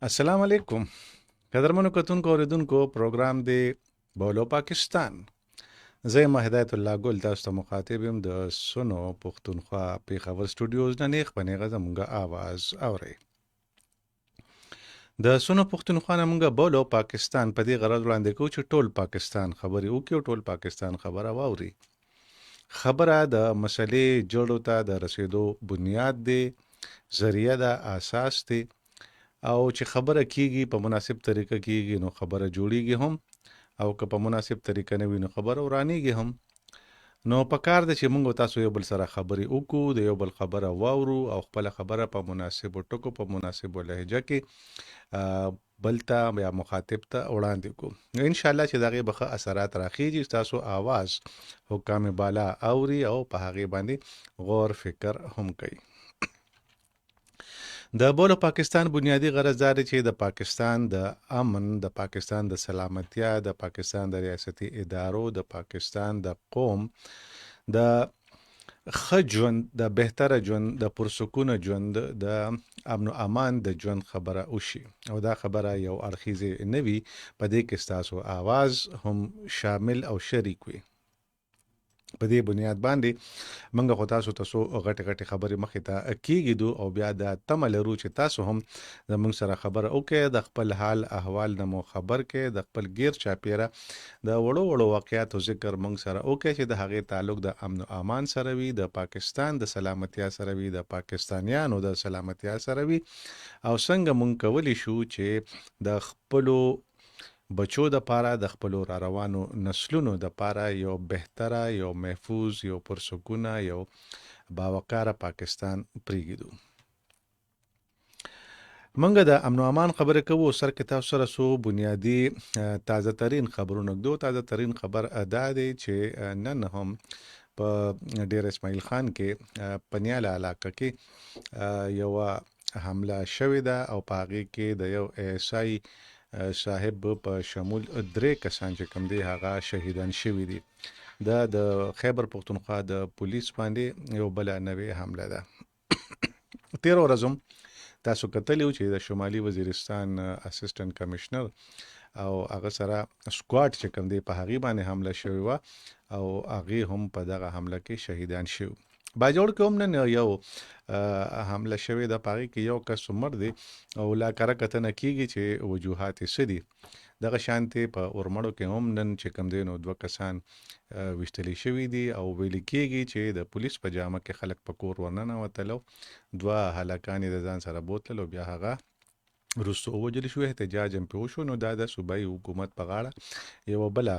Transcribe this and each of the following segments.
السلام علیکم قدرمنو کتونکو اوریدونکو پروګرام دی بولو پاکستان. زه یم هدایت الله ګل، تاسو ته مخاطب یم د سنو پښتونخوا پیښور سټوډیوز نه نیغ په نیغه زموږه آواز اورئ. د سنو پښتونخوا نه موږ بولو پاکستان په دې غرض وړاندې کوو چې ټول پاکستان خبرې وکړي او ټول پاکستان خبره واوري. خبره د مسلې جوړو ته د رسیدو بنیاد دی، ذریعه ده، اساس دی، او چې خبره کیږي په مناسب طریقه کیږي نو خبره جوړیږي هم، او که په مناسب طریقه نه وي نو خبره ورانیږي هم. نو پکار ده چې موږ تاسو یو بل سره خبرې وکړو، د یو بل خبره واورو او خپل خبره په مناسبو ټکو په مناسبو لهجه کې بل ته یا مخاطب ته وړاندې کړو. نو ان شاء الله چې دغه به اثرات راخیږي، تاسو आवाज حکام بالا اوري او په هغه باندې غور فکر هم کوي. د بولو پاکستان بنیادی غرض دا دی چې د پاکستان د امن، د پاکستان د سلامتیا، د پاکستان د ریاستي ادارو، د پاکستان د قوم د ښه ژوند، د بهتره ژوند، د پرسکونه ژوند، د امن او امان د ژوند خبره وشي، او دا خبره یو اړخیزه نه وي، په دې کې ستاسو آواز هم شامل او شریک وي. په دې بنیاد باندې منګه خو تاسو ته څو غټې غټې خبرې مخې ته کېږدو او بیا دا تمه لرو چې تاسو هم زموږ سره خبره وکړئ، د خپل حال احوال نه مو خبر کړئ، د خپل ګیر چاپیره د وړو وړو واقعاتو ذکر موږ سره وکړئ چې د هغې تعلق د امن او امان سره وي، د پاکستان د سلامتیا سره وي، د پاکستانیانو د سلامتیا سره وي، او څنګه موږ کولی شو چې د خپلو بچو د پاره، د خپلو را روانو نسلونو د پاره یو بهتره، یو محفوظ، یو پرسکونه، یو باوقاره پاکستان پریږدو. منګه د امن او امان خبره کوو، سر کې تاسو سره سو بنیادی تازه ترین خبرونه ګدو. تازه ترین خبر ادا دی چې نن هم په ډیر اسماعیل خان کې پنیاله علاقه کې یو حمله شوې ده او په هغې کې د یو ایسای صاحب په شمول 3 کسان چې کوم دی هغه شهیدان شوي دي. دا د خیبر پښتونخوا د پولیس باندې یو بل نوې حمله ده. 13 ورځم تاسو کتلی و چې د شمالي وزیرستان اسسټنټ کمشنر او هغه سره سکواډ چې کوم دی په هغې باندې حمله شوې وه او هغې هم په دغه حمله کې شهیدان شوي. باجوړ کې هم نن یو حمله شوې ده، په هغې کې یو کس مړ دی او لا کره کتنه کېږي چې وجوهات یې څه دي. دغه شانتې په اورمړو کې هم نن چې کوم دی نو 2 کسان ویشتلی شوي دي او ویل کېږي چې د پولیس په جامه کې خلک په کور ورننوتل، 2 هلکان یې د ځان سره بوتلل او بیا هغه وروسته ووژل شو. احتجاج هم پرې وشو. نو دا د صوبایي حکومت په غاړه یوه بله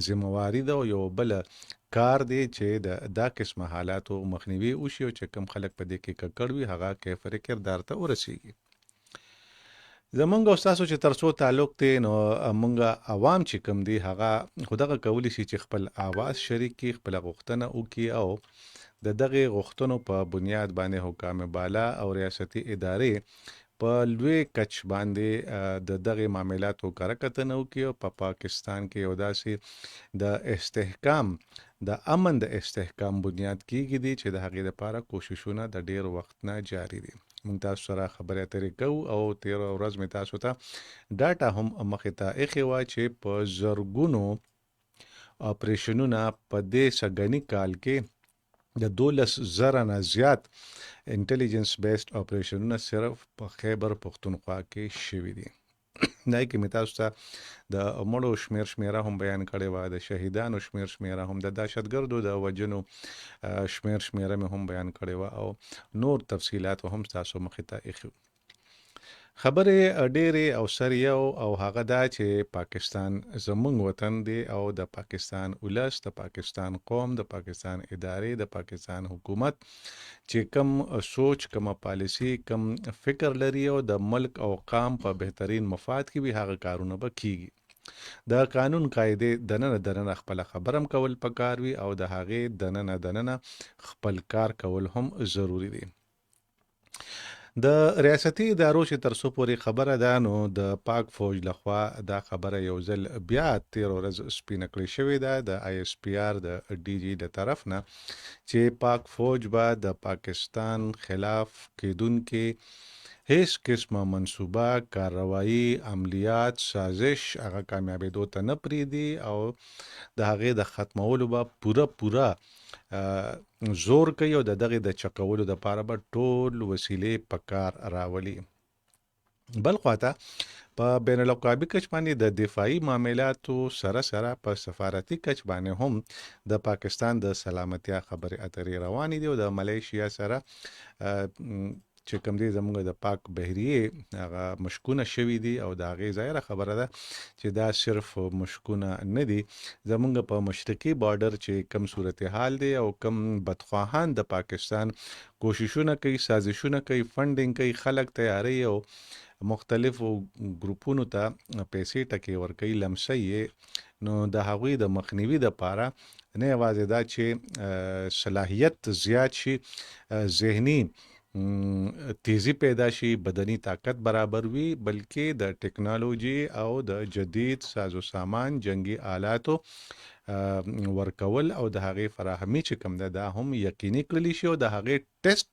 ذمواري ده او یو بله کار دی چې دا قسمه حالاتو مخنیوي وشي او چې کوم خلک په دې کې ککړ وي هغه کیفر کردار ته ورسیږي. زمونږ او ستاسو چې تر څو تعلق دی نو مونږ عوام چې کوم دی هغه خو دغه کولی شي چې خپل آواز شریک کړي، خپله غوښتنه وکړي او د دغې غوښتنو په بنیاد باندې حکام بالا او ریاستي ادارې په لوی کچ باندې د دغې معاملاتو کره کتنه وکړي او په پاکستان کې یو داسې د استحکام، د امن د استحکام بنیاد کېږي دي چې د هغې دپاره کوششونه د ډیر وخت نه جاري دي. موږ تاسو سره خبرې اترې کوو او 13 ورځ مې تاسو ته ډاټا هم مخې ته ایښې وه چې په زرګونو اپریشنونه په دې سږني کال کې د 12,000 نه زیات انټیلیجنس بیسډ اپریشنونه صرف په خیبر پښتونخوا کې شوي دي. دا کې مې تاسو ته د مړو شمیره هم بیان کړې وه، د شهیدانو شمیره هم، د دهشتګردو د وژنو شمیره مې هم بیان کړې وه او نور تفصیلات هم تاسو مخې ته ایښي. خبرې ډېرې او سر یو او هغه دا چې پاکستان زموږ وطن دی او د پاکستان ولس، د پاکستان قوم، د پاکستان ادارې، د پاکستان حکومت چې کم سوچ، کم پالیسی، کم فکر لري او د ملک او قام په بهترین مفاد کې وي هغه کارونه به کیږي. د قانون قاعدې دننه خپل خبرم کول پکار وي او د هغې دننه خپل کار کول هم ضروری دی. د ریاستي ادارو چې تر څو پورې خبره ده نو د پاک فوج لخوا دا خبره یو ځل بیا 13 ورځ سپینه کړې شوې ده د آی اس پی آر د ډي جي د طرف نه چې پاک فوج به د پاکستان خلاف کېدونکې هیڅ قسمه منصوبه کاروایی عملیات سازش هغه کامیابېدو ته نه پرېږدي او د هغې د ختمولو به پوره زور کوي او د دغې د چقولو دپاره به ټول وسیلې په کار راولي. بل خواته په بین الاقوامي کچ باندې د دفاعي معاملاتو سره په سفارتي کچ باندې هم د پاکستان د سلامتیا خبرې اترې روانې دي او د ملیشیا سره چې کوم دی زموږ د پاک بحریې هغه مشکونه شوي دي او د هغې ظاهره خبره ده چې دا صرف مشکونه نه دي. زموږ په مشرقي بارډر چې کم صورتحال دی او کم بدخواهان د پاکستان کوششونه کوي، سازشونه کوي، فنډینګ کوي، خلک تیاری او مختلفو ګروپونو ته پیسې ټکې ورکوي، لمسه یې، نو د هغوی د مخنیوي دپاره نه یوازې دا چې صلاحیت زیات شي، ذهني تیزی پیدا شي، بدني طاقت برابر وي، بلکې د ټکنالوژي او د جدید سازو سامان جنگي آلاتو ورکول او د هغې فراهمي چې کوم ده دا هم یقیني کړلی شي او د هغې ټیسټ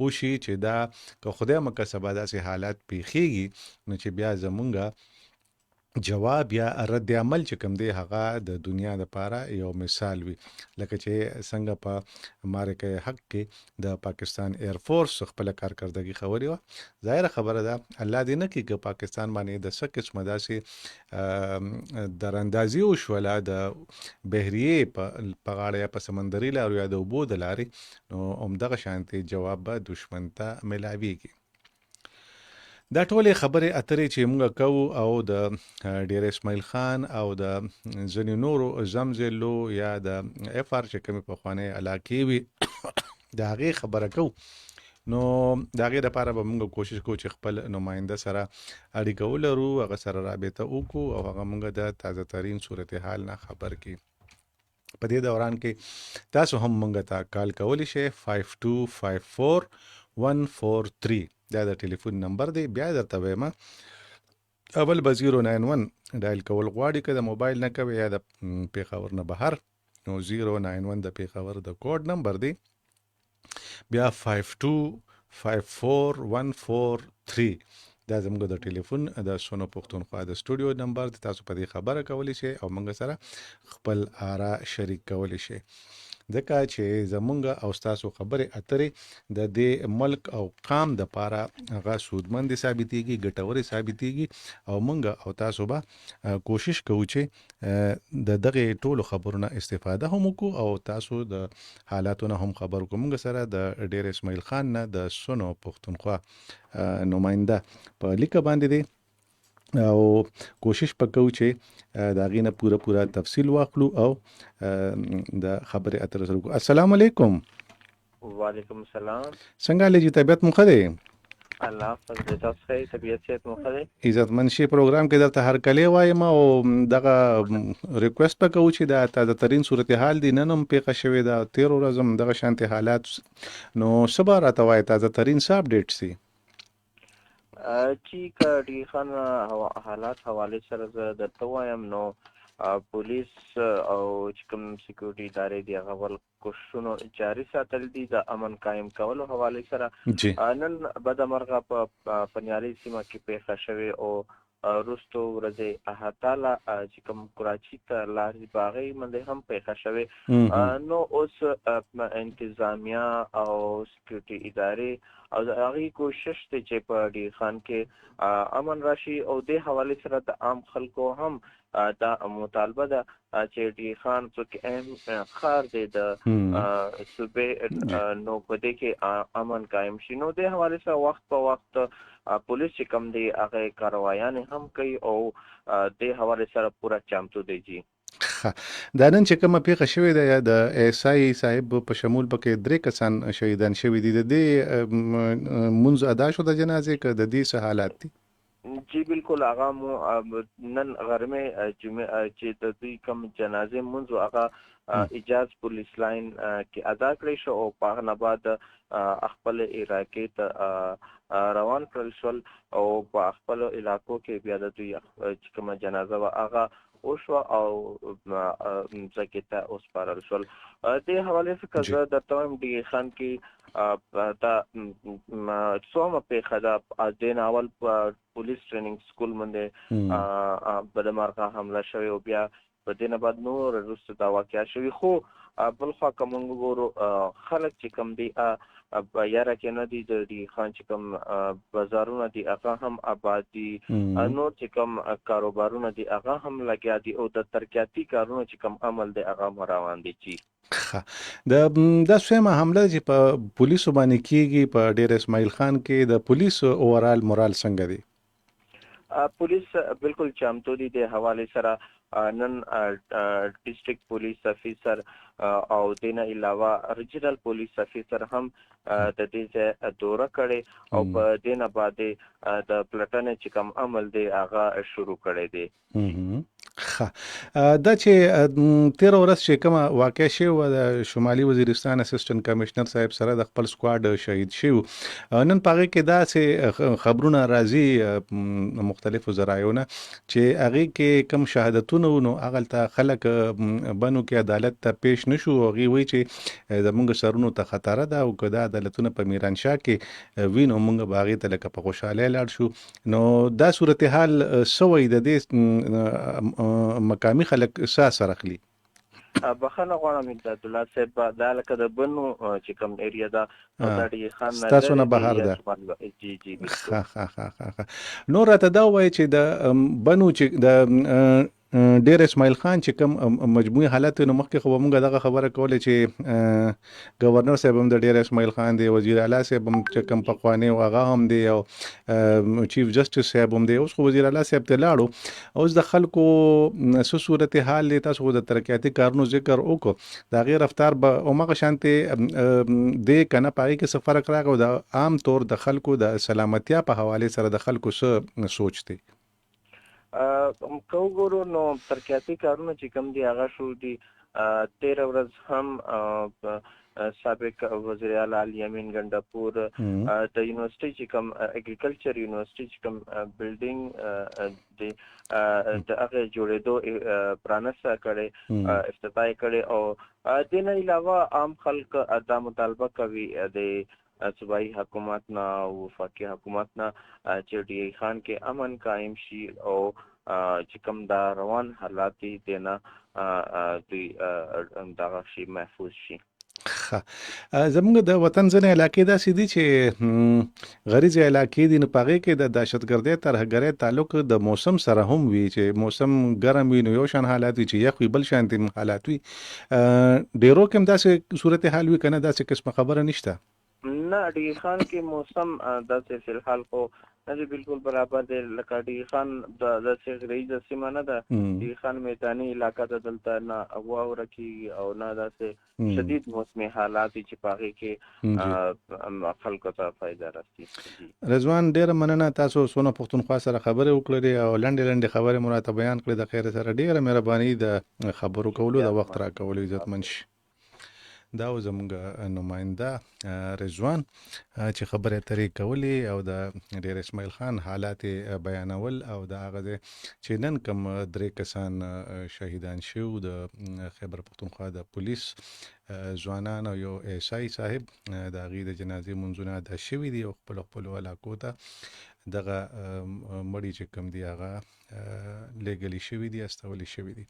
وشي چې دا که خدای مکه سبا داسې حالات پیښیږي نو چې بیا زمونږه جواب یا رد عمل چې کوم دی هغه د دنیا دپاره یو مثال وي. لکه چې څنګه په معرکه حق کې د پاکستان ایر فورس خپله کارکردګي ښودې وه. ظاهره خبره ده الله دې نه کړي که پاکستان باندې د څه قسمه داسې دراندازي وشوله د بحریې په غاړه یا په سمندري لارو یا د اوبو د لارې، نو همدغه شانتې جواب به دشمن ته ملاویږي. دا ټولې خبرې اترې چې موږ کوو او د ډیر اسماعیل خان او د ځینې نورو زمزلو یا د اف آر چې کومې پخوانۍ علاقې وي د هغې خبره کوو، نو د هغې دپاره به موږ کوشش کوو چې خپل نماینده سره اړیکه ولرو، هغه سره رابطه وکړو او هغه موږ د تازه ترین صورتحال نه خبر کړي. په دې دوران کې تاسو هم موږ ته کال کولی شئ 5254 143 دا د ټلیفون نمبر دی. بیا درته وایم اول به 091 ډایل کول غواړي که د موبایل نه کوي یا د پېښور نه بهر، نو 091 د پېښور د کوډ نمبر دی، بیا 5254 143 دا زموږ د ټلیفون د سونو پښتونخوا د سټوډیو نمبر دی. تاسو په دې خبره کولی شئ او موږ سره خپل آرا شریک کولی شئ، ځکه چې زمونږ او ستاسو خبرې اترې د دې ملک او قام دپاره هغه سودمندې ثابتېږي، ګټورې ثابتېږي او موږ او تاسو به کوشش کوو چې د دغې ټولو خبرو نه استفاده هم وکړو او تاسو د حالاتو نه هم خبر وکړو. موږ سره د ډیر اسماعیل خان نه د سونو پښتونخوا نماینده په لیکه باندې دی او کوشش پکو چې د هغې نه پوره تفصیل واخلو او د خبرې اترې سره وکړو. السلام علیکم. وعلیکم السلام. څنګه حالې جي؟ طبیعت مو ښه دی؟ الله فضل تاسو ښه طبیعت صحت مو ښه دی؟ عزتمن شي. پروګرام کې درته هرکلی وایم او دغه ریکویسټ به کوو چې د تازه ترین صورتحال دی نن هم پیښه شوې ده، تېرو ورځو هم دغه شانتې حالات، نو څه به راته وایې تازه ترین څه اپډیټ سي؟ چې که ډي خان حالات حوالې سره زه درته وایم نو پولیس او چې کوم سکیورټي ادارې دي هغه ول کوششونه جاري ساتل دي د امن قایم کولو حوالې سره. نن بدمرغه په نیالۍ سیمه کې پیښه شوې او وروستو ورځې احتاله چې کوم کراچي ته لارې باغې باندې هم پیښه شوې. نو اوس انتظامیه او سکیورټي ادارې او د هغې کوشش دی چې په ډي خان کې امن راشي او دې حوالې سره د عام خلکو هم دا مطالبه ده چې ډي خان پکې اهم ښار دی د صوبې، نو په دې کې امن قایم شي. نو دې حوالې سره وخت په وخت پولیس چې کوم دی هغه کاروایانې هم کوي او دې حوالې سره پوره چمتو دی. جی دا نن چې کومه پیښه شوې ده د ایس آی صاحب په شمول پکې 3 کسان شهیدان شوي دي، د دې منځ ادا شو د جنازې که د دې څه حالات دي؟ جی بالکل هغه مو نن غرمه جمعه چې د دوی کوم جنازې منځ هغه اجاز پولیس لاین کې ادا کړی شو او په هغه نه بعد خپل علاقې ته روان کړل شول او په خپل علاقو کې بیا د دوی چې کومه جنازه وه هغه وشوه او ځمکې ته وسپارل شول. دې حوالې څخه زه درته وایم ډي خان کې دا څومره پیښه ده دې نه اول په پولیس ټریننګ سکول باندې بدمرغه حمله شوې او بیا په دې نه بعد نور وروسته دا واقعه شوې. خو بل خوا که موږ ګورو خلک چې کوم دي یاره کې نه دي د ډي خان چې کوم بازارونه دي هغه هم آباد دي، نور چې کوم کاروبارونه دي هغه هم لګیا دي او د ترقیاتي کارونه چې کوم عمل دی هغه هم روان دي. دا سویمه حمله چې په پولیسو باندې کیږي په ډیر اسماعیل خان کې د پولیس اوورال مورال څنګه دی؟ پولیس بالکل چمتو دي د حوالې سره نن ډیسټریکټ پولیس افیسر او دینه علاوه ریجنل پولیس افیسر هم د دې دوره کړي او په دینه باندې د پلټنې چې کوم عمل دی هغه شروع کړی دی. دا چې 13 ورځ چې کومه واقع شوه د شمالي وزیرستان اسسټنټ کمشنر صاحب سره د خپل سکواډ شهید شو، نن پاره کې داسې خبرونه راځي مختلفو ذرایعونه چې هغه کې کم شهادتونه نو هغه ته خلک بنو کې عدالت ته پیش نشو. هغه وی چې زمونږ سرونو ته خطر ده او کدا عدالتونه په میرانشاه کې وینو مونږ باغې ته لکه په خوشاله لاړ شو. نو دا صورتحال سوې د دې مقامی خلک سره اخلي. بخښنه غواړم امداد الله صاحب، دا لکه د بنو چې کوم ایریا ده دا ډي خان ستاسو نه بهر ده. جی نور راته دا وایي چې د بنو چې د ډیر اسماعیل خان چې کوم مجموعي حالت نو مخکې خو موږ دغه خبره کوله چې گورنر صاحب هم د ډیر اسماعیل خان دی، وزیر اعلی صاحب هم چې کوم پخوانی او هغه هم دی او چیف جسټس صاحب هم دی. اوس خو وزیر اعلی صاحب ته لاړو، اوس د خلکو سو صورت حال دی. تاسو د ترقیاتي کارونو ذکر وکړو، دا غیر رفتار به اومغه شانته د کنه پای کې سفر کراغو د عام طور د خلکو د سلامتیا په حواله سره د خلکو څه سوچ دی؟ کو ګورو نو ترقیاتي کارونه چې کوم دي هغه شو دي. 13 ورځ هم سابق وزیر اعلی الیمین ګنداپور د یونیورسيټي چې کوم اګریکلچر یونیورسيټي چې کوم بلډینګ دی د هغه جوړېدو پرانسته کړي، افتتاح کړي او د نه علاوه عام خلک دا مطالبه کوي د صوبایي حکومت نه او وفاقي حکومت نه چې ډي خان کې امن قائم شي او چې کوم دا روان حالات دي دنه دوی دغه شي محفوظ شي. زموږ د وطن ځینې علاقې داسې دي چې غریزي علاقې دي، نو پغې کې د دهشتګردۍ ترهګرۍ تعلق د موسم سره هم وي چې موسم ګرم وي نو یو شان حالات وي، چې یخ وي بل شان حالات وي. ډیرو کې هم داسې صورت حال وي کنه داسې قسمه خبره نشته؟ نه ډي خان کې موسم داسې فی الحال خو نه دی بالکل برابر دی. لکه ډي خان د داسې غریزه سیمه نه ده، ډي خان میداني علاقه ده، دلته نه واوره کېږي او نه داسې شدید موسمي حالات چې په هغې کې خلکو ته فایده رسي. رضوان ډېره مننه، تاسو سونه پښتونخوا سره خبرې وکړلې او لنډې لنډې خبرې مو راته بیان کړې. د خیر سره ډېره مهرباني د خبرو کولو د وخت راکولو عزتمن شي. دا و زمونږ نماینده رضوان چې خبرې اترې کولې او د ډیر اسماعیل خان حالات بیانول او د هغه چې نن کوم 3 کسان شهیدان شو د خیبر پختونخوا د پولیس ځوانان او یو ایسای صاحب د هغې د جنازې منځونه ادا شوي دي او خپلو علاقو ته دغه مړي چې کوم دي هغه لیږلي شوي دي، استولي شوي دي.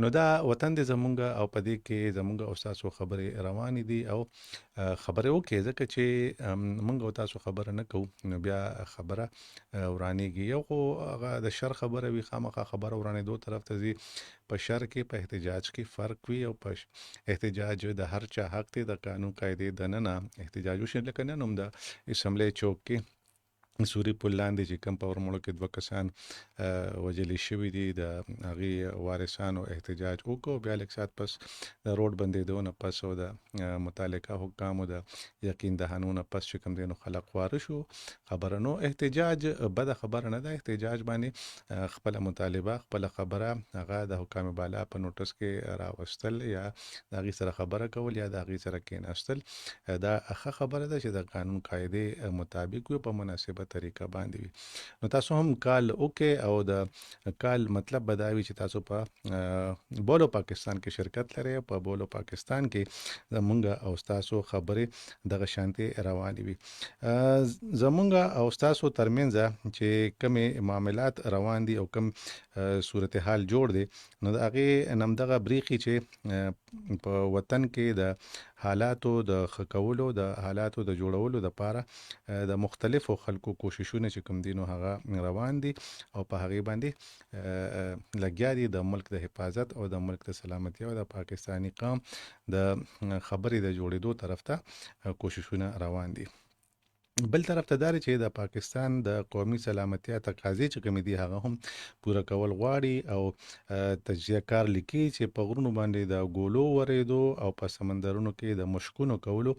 نو دا وطن دی زمونږ او په دې کې زمونږ او ستاسو خبرې روانې دي او خبرې وکړئ، ځکه چې مونږ او تاسو خبره نه کوو نو بیا خبره ورانېږي. یو خو هغه د شر خبره وي، خامخا خبره ورانېدو طرف ته ځي. په شر کې په احتجاج کې فرق وي او په احتجاج د هر چا حق دی، د قانون قاعدې دننه احتجاج وشي. لکه نن هم د اسمبلی چوک کې سوري پل لاندې چې کوم په ورمړو کې دوه کسان وژلي شوي دي د هغې وارثانو احتجاج وکړو. بیا لږ ساعت پس د روډ بندېدو نه پس او د متعلقه حکامو د یقین دهانو نه پس چې کوم دی نو خلک خواره شو. خبره نو احتجاج بده خبره نه ده. احتجاج باندې خپله مطالبه خپله خبره هغه د حکام بالا په نوټس کې راوستل یا د هغې سره خبره کول یا د هغې سره کېناستل دا ښه خبره ده چې د قانون قاعدې مطابق وي په مناسبه طریقه باندې وي. نو تاسو هم کال وکړئ او د کال مطلب به دا وي چې تاسو په بولو پاکستان کې شرکت لرئ. په بولو پاکستان کې زمونږ او تاسو خبرې دغه شانتي روانې وي. زمونږ او تاسو ترمنځ چې کومې معاملات روان دي او کوم صورتحال جوړ دی نو د هغې نمدغه بریخي چې په وطن کې د حالاتو د ښه کولو د حالاتو د جوړولو دپاره د مختلفو خلکو کوششونه چې کوم دي نو هغه روان دي او په هغې باندې لګیا دي د ملک د حفاظت او د ملک د سلامتیا او د پاکستاني قوم د خبرې د جوړېدو طرف ته کوششونه روان دي. بل طرف ته دا چې د پاکستان د قومي سلامتیا تقاضې چې کومې دي هغه هم پوره کول غواړي او تجزیه کار لیکي چې په غرونو باندې د ګولو ورېدو او په سمندرونو کې د مشکونو کولو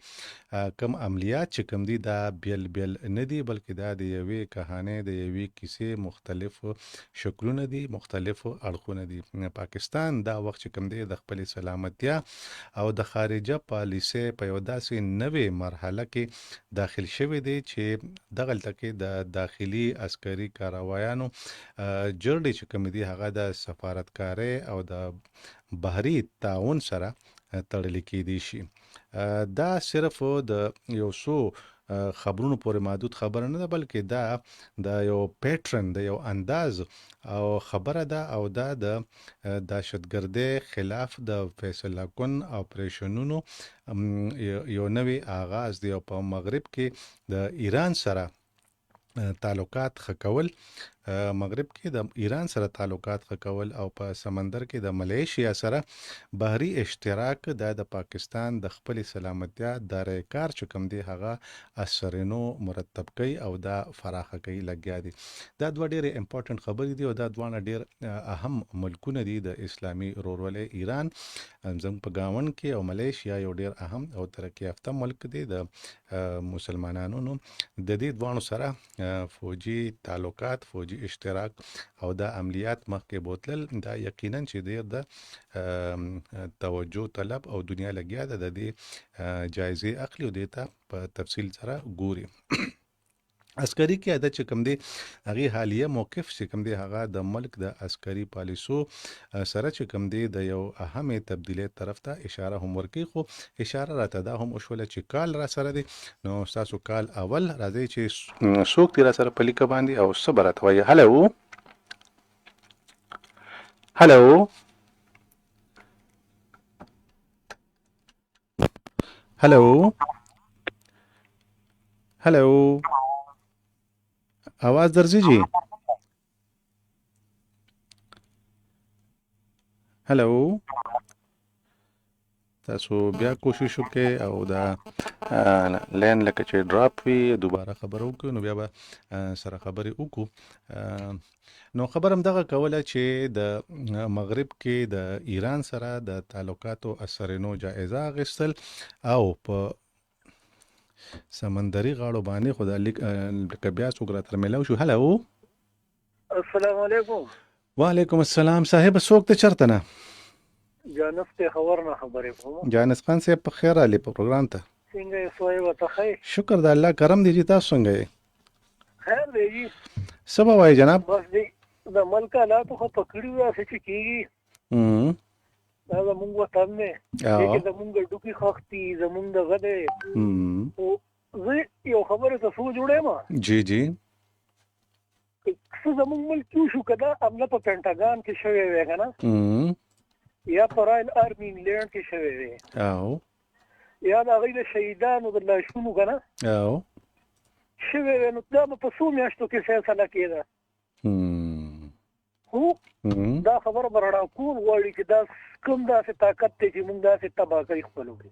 کم عملیات چې کوم دي دا بیل بیل نه دي بلکې دا د یوې کهانې د یوې کیسې مختلف شکلونه دي مختلف اړخونه دي. پاکستان دا وخت چې کوم دی د خپلې سلامتیا او د خارجه پالیسۍ په یو داسې نوې مرحله کې داخل شوی دی چې دغلته کې د داخلي عسکري کاروایانو جرړې چې کوم دي هغه د سفارتکارۍ او د بحري تعاون سره تړلې کېدی شي. دا صرف د یو څو خبرونو پورې محدود خبره نه ده بلکې دا د یو پیټرن د یو انداز او خبره ده او دا د دهشتګردۍ خلاف د فیصله کن اپریشنونو یو نوی آغاز دی او په مغرب کې د ایران سره تعلقات ښه کول مغرب کې د ایران سره تعلقات ښه کول او په سمندر کې د ملیشیا سره بحري اشتراک د پاکستان د خپل سلامتیا دارای کار چې کوم دی هغه اثرینو مرتب کوي او دا فراخه کوي لګیا دي. دا دوه ډېرې امپورټنت خبرې دي او دا دوه ډېر اهم ملکونه دي د اسلامي ورورولۍ ایران زموږ په ګاونډ کې او ملیشیا یو ډېر اهم او ترقي یافته ملک دی د مسلمانانو. نو د دې دوانو سره فوجي تعلقات فوجي اشتراک او دا عملیات مخکې بوتلل دا یقینا چې ډېر د توجه طلب او دنیا لګیا ده د دې جایزې اخلي او دې ته په تفصیل سره ګوري. عسکري قیادت چې کوم دی هغې حالیه موقف چې کوم دی هغه د ملک د عسکري پالیسو سره چې کوم دی د یو اهمې تبدیلۍ طرف ته اشاره هم ورکوي. خو اشاره راته دا هم وشوله چې کال را سره دی نو ستاسو کال اول راځئ چې څوک دی را سره په لیکه باندې او څه به راته وایي. هلو هلو هلو आवाज درځي جی. هلو تاسو بیا کوشش وکړئ او دا لین لکه چې ډراپ وي دوباره خبره وکړو نو بیا به سره خبرې وکړو. نو خبر هم دغه کوله چې د مغرب کې د ایران سره د تعلقاتو اثرینو جایزه اخیستل او په سمندري غاړو باندې خو د بیا څوک راته میلاو شو. هلو السلام علیکم. وعلیکم السلام صاحب څوک ته چرته نه جانس ته خبر نه خبرې کوم. جانس خان صاحب په خیر علي په پروګرام ته څنګه یې سوې وته خې شکر د الله کرم دی چې تاسو څنګه یې خیر دی جی. څه به وایي جناب بس دی د ملک حالاتو خو پکړی وای چې کیږي دا زمونږ وطن دی چې زمونږ ډوکی خاختي زمونږ دغه دی او زه یو خبره ته سو جوړې ما جی جی څه زمونږ ملک کیو شو کدا حمله په پینټاګان کې شوې وای کنه یا په رائل آرمي انګلند کې شوې وای او یا د غیر شهیدانو د لاشونو کنه او شوې وای نو دا په څو میاشتو کې فیصله کېده. خو دا خبره برړا کول غواړي چې دا کوم داسې طاقت دی چې موږ داسې تباه کوي خپل وکړي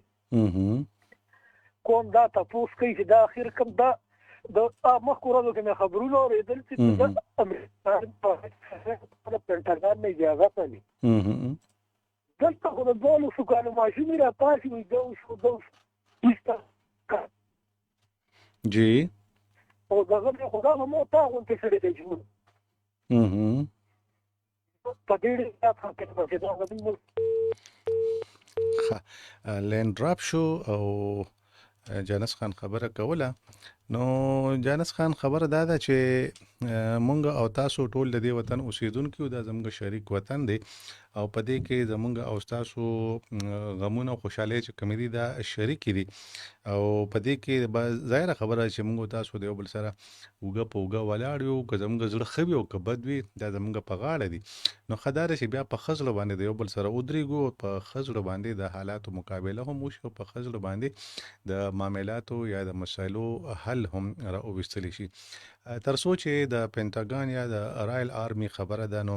کوم دا تاسو کوي چې دا اخر کوم دا د مخکې ورځو کې مې خبرونه اورېدل چې د امریکا د پنټاګان نه اجازه اخلي دلته خو د 1200 کالو ماشومې راپاسې وي جی او دغه مې خو دغه مو تا غونتې سړی دی جنون په دې ډېر زیات حقیقت به چې دغه دوی ملک لین ډراپ شو او جانس خان خبره کوله. نو جانس خان خبره دا ده چې مونږ او تاسو ټول د دې وطن اوسیدونکو دا زموږ شریک وطن دی او په دې کې زموږ او تاسو غمونه او خوشاله چې کوم دي دا شریک دي او په دې کې ظاهره خبره چې مونږ تاسو د یو بل سره وګه په وګه ولاړ یو که زموږ زړه ښه وي او که بد وي دا زموږ په غاړه دي. نو ښه دا ده چې بیا په ښه زړه باندې د یو بل سره ودرېږو، په ښه زړه باندې د حالاتو مقابله هم وشي او په ښه زړه باندې د معاملاتو یا د مسایلو حل هم راوستلی شي. تر څو چې د پینټاګان یا د رایل آرمي خبره ده نو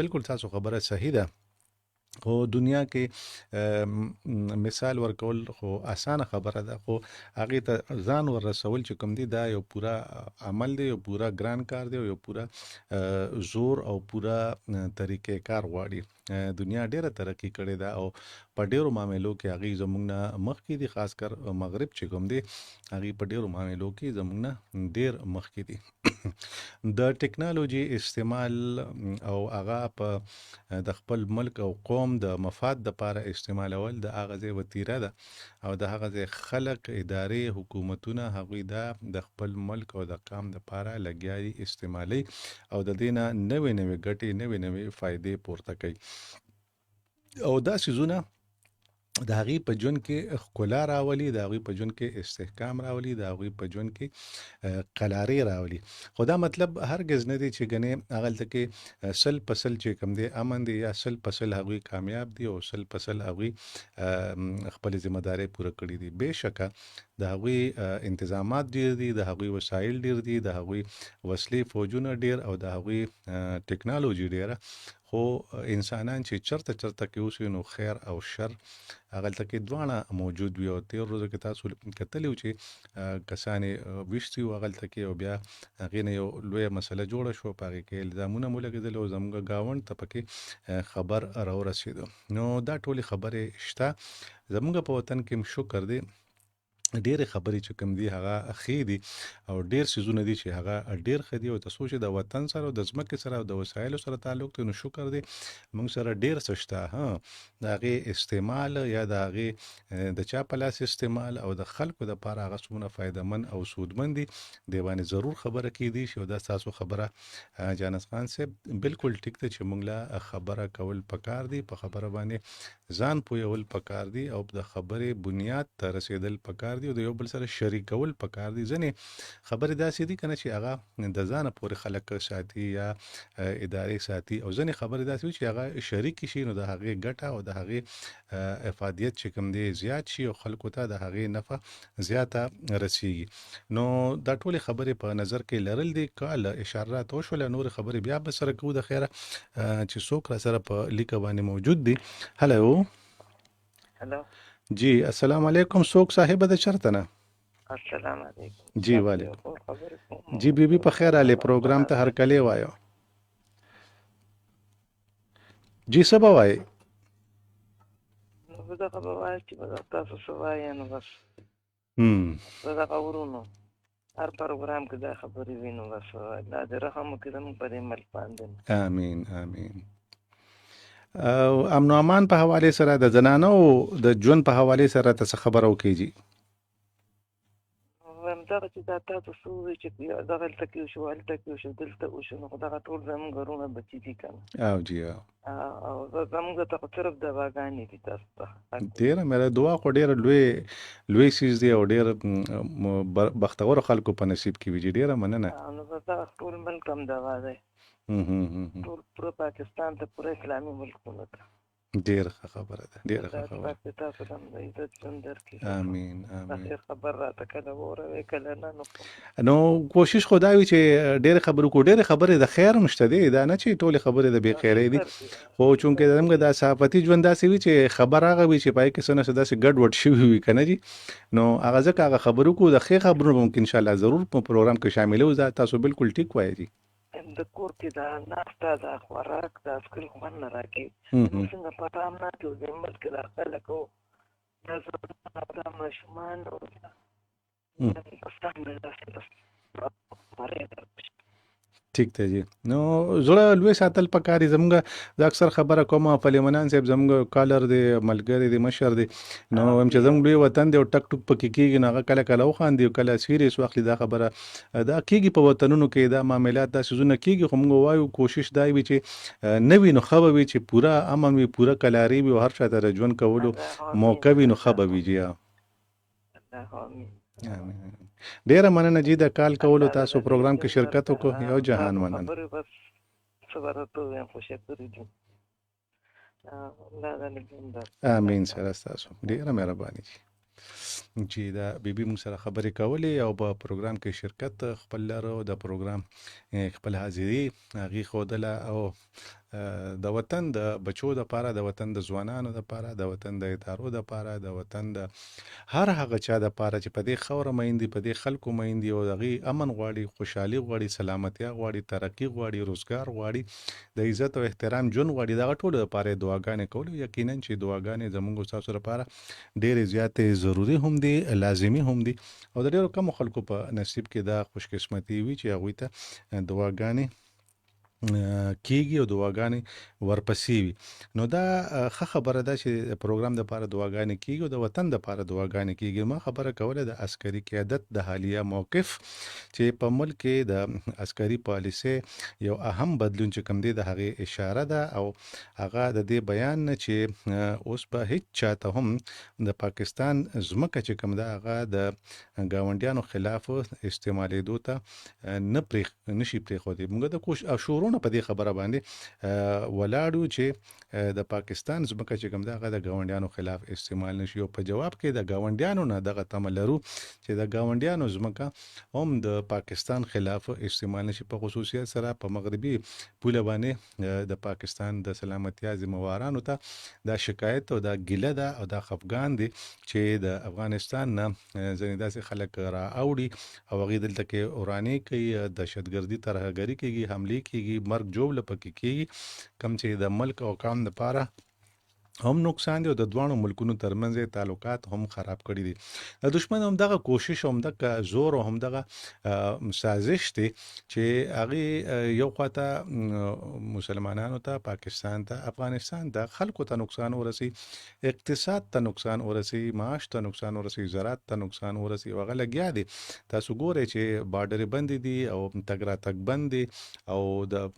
بالکل تاسو خبره صحیح ده، خو دنیا کې مثال ورکول خو اسانه خبره ده، خو هغې ته ځان ور رسول چې کوم دی دا یو پوره عمل دی، یو پوره ګران کار دی، یو پوره زور او پوره طریقې کار غواړي. دنیا ډیره ترقی کړې ده او په ډیرو معاملو کې هغې زموږ نه مخکې دي، خاص کر مغرب چې کوم دی هغې په ډیرو معاملو کې زموږ نه ډیر مخکې دي. د ټکنالوژي استعمال او هغه په د خپل ملک او قوم د مفاد دپاره استعمالول د هغه ځای وتیره ده او د هغه ځای خلک، ادارې، حکومتونه هغوی دا د خپل ملک او د قام دپاره لګیا دي استعمالي او د دې نه نوې نوې ګټې، نوې نوې فایدې پورته کوي او دا څیزونه د هغې په ژوند کې ښکلا راولي، د هغوی په ژوند کې استحکام راولي، د هغوی په ژوند کې قلارې راولي. خو دا مطلب هرګز نه دی چې ګنې هغلته کې سل په سل چې کوم دی امن دی یا سل په سل هغوی کامیاب دي او سل په سل هغوی خپلې ذمهدارۍ پوره کړي دي. بېشکه د هغوی انتظامات ډېر دي، د هغوی وسایل ډېر دي، د هغوی وسلې فوجونه ډېر او د هغوی ټکنالوژي ډېره، خو انسانان چې چرته کې اوسي نو خیر او شر هغلته کې دواړه موجود وي. او تېر ورځو کې تاسو کتلي وو چې کسانې ویشتي وو هغلته کې او بیا هغې نه یو لویه مسله جوړه شوه، په هغې کې الزامونه مو لګېدل او زموږ ګاونډ ته پکې خبر راورسېدو. نو دا ټولې خبرې شته. زموږ په وطن کې هم شکر دی ډېرې خبرې چې کوم دي هغه ښې دي او ډېر څیزونه دي چې هغه ډېر ښه دي او تاسو چې د وطن سره او د ځمکې سره او د وسایلو سره تعلق دی نو شکر دی موږ سره ډېر څه شته. د هغې استعمال یا د هغې د چا په لاس استعمال او د خلکو دپاره هغه څومره فایدهمند او سودمند دي دې باندې ضرور خبره کیدی شي. او دا ستاسو خبره جانس خان صاحب بالکل ټیک ده چې موږ له خبره کول پکار دي، په خبره باندې ځان پویول پکار دي او د خبرې بنیاد ته رسېدل پکار دي او د یو بل سره شریکول پکار دي. ځینې خبرې داسې دي کنه چې هغه د ځانه پورې خلک ساتي یا ادارې ساتي او ځینې خبرې داسې وي چې هغه شریک شي نو د هغې ګټه او د هغې افادیت چې کوم دی زیات شي او خلکو ته د هغې نفع زیاته رسیږي. نو دا ټولې خبرې په نظر کې لرل دي. که اشارات وشوله نورې خبرې بیا به سره کوو د خیره چې څوک را سره په لیکه باندې موجود دي. هلو جی السلام علیکم، څوک صاحب د چرته نه؟ السلام علیکم جی وعلیکم جی بیبي په خیر علي پروګرام ته هرکلی وایو. جی څه به وایي؟ نو دغه به وایي چې به تاسو څه وایي نو بس دغه ورونو هر پروګرام کې دا خبرې وي نو بس دا د رحم وکړي زموږ په دې ملک باندې. امین امین. او امن و امان په حواله سره د زنانو د ژوند په حواله سره تاسو خبرو کیږي. دغه چې دا تاسو څه وایي چې دغه هلته کې وشو هلته کې وشو دلته وشو نو خو دغه ټول زموږ ورونه بچي دي که نه. او جی او زموږ ته خو صرف دواګانې دي تاسو ته ډېره مېره دعا خو ډېره لوی څیز دی او ډېر بختورو خلکو په نصیب کې وي. ډېره مننه. نو دغه ټول ملک هم دوا دی، ټول پوره پاکستان ته پوره اسلامي ملکونو ته ډېره ښه خبره ده، ډېره ښه خدای خبره. پاک دې تاسو ته هم د عزت ژوند درکړي. آمین د آمین. خیر خبر راته کله واوروئ کله نه، نو نو کوشش خو دا وي چې ډېرې خبرې وکړو. ډېرې خبرې د خیر هم شته دی، دا نه چې ټولې خبرې د بې خیرۍ دي، شکر دی. خو چونکې زموږ دا صحافتي ژوند داسې وي چې خبر هغه وي چې پای کې څه نه څه داسې ګډوډ شوي وي که نه جي، نو هغه ځکه هغه خبرې وکړو. د ښې خبرونو به ممکن انشاءالله ضرور په پروګرام کې شاملوو. دا تاسو بالکل ټیک وایي جي. د کور کې دا ناسته، دا خوراک، دا څښل خوند نه راکوي. موږ څنګه په ارام ناست یو ځای ملک کې دا خلک او دا زړونه، دا ماشومان او ټیک دی جی. نو زړه لوی ساتل پکار دي. زموږ زه اکثر خبره کوم فلیمنان صاحب زموږ کالر دی، ملګری دی، مشر دی، نو وایم چې زموږ لوی وطن دی او ټک ټوک پکې کېږي، نو هغه کله کله وخاندي او کله سیریس واخلي. دا خبره دا کېږي په وطنونو کې، دا معاملات دا څیزونه کېږي، خو موږ وایو کوشش دا وي چې نه وي نو ښه به وي، چې پوره امن وي، پوره کلاري وي او هر چا ته د ژوند کولو موقع وي، نو ښه به وي جی. آمین. ډیره مننه جی د کال کولو، تاسو پروګرام کې شرکت وکړو. یو جهان مننه. امین سره تاسو ډیره مهرباني جی. چې دا بیبي موږ سره خبرې کولې او په پروګرام کې شرکت خپل لرو، د پروګرام خپل حاضري هغې ښودله او د وطن د بچو دپاره، د وطن د ځوانانو دپاره، د وطن د ادارو دپاره، د وطن د هر هغه چا دپاره چې په دې خاوره مین دي، په دې خلکو مین دي او د هغې امن غواړي، خوشحالي غواړي، سلامتیا غواړي، ترقي غواړي، روزګار غواړي، د عزت او احترام ژوند غواړي، دغه ټولو دپاره یې دعاګانې کولو. یقینا چې دعاګانې زموږ ستاسو لپاره ډېرې زیاتې ضروري هم دي، لازمي هم دي، او د ډېرو کمو خلکو په نصیب کې دا خوشقسمتي وي چې هغوی ته دعاګانې کیږي او دعاګانې ورپسې وي. نو دا ښه خبره ده چې پروګرام دپاره دعاګانې کیږي او د وطن دپاره دعاګانې کیږي. ما خبره کوله د عسکري قیادت د حالیه موقف چې په ملک کې د عسکري پالیسۍ یو اهم بدلون چې کوم دی، د هغې اشاره ده او هغه د دې بیان نه چې اوس به هیڅ چاته هم د پاکستان ځمکه چې کوم ده هغه د ګاونډیانو خلاف استعمالېدو ته نشي پرېښودی. موږ د شورونه په دې خبره باندې ولاړو چې د پاکستان ځمکه چې کوم ده هغه د ګاونډیانو خلاف استعمال نشي، او په جواب کې د ګاونډیانو نه دغه تمه لرو چې د ګاونډیانو ځمکه هم د پاکستان خلاف استعمال نشي، په خصوصیت سره په مغربي پوله باندې د پاکستان د سلامتیا ذمهوارانو ته دا شکایت او دا ګیله ده او دا خفګان دی چې د افغانستان نه ځینې داسې خلک را اوړي او هغوی دلته کې ورانې کوي، دهشتګردي ترهګري کېږي، حملې کېږي، مرګ ژوبله پکې کېږي، کوم چې د ملک او قوم دپاره هم نقصان دی او د دواړو ملکونو ترمنځ تعلقات هم خراب کړي دي. د دشمن هم دغه کوشش او همدغه زور او همدغه سازش دی چې هغې یو خواته مسلمانانو ته، پاکستان ته، افغانستان ته، خلکو ته نقصان ورسي، اقتصاد ته نقصان ورسي، معاش ته نقصان ورسي، زراعت ته نقصان ورسي، او هغه لګیا دي. تاسو ګورئ چې بارډرې بندې دي او تګ راتګ بند دی، او د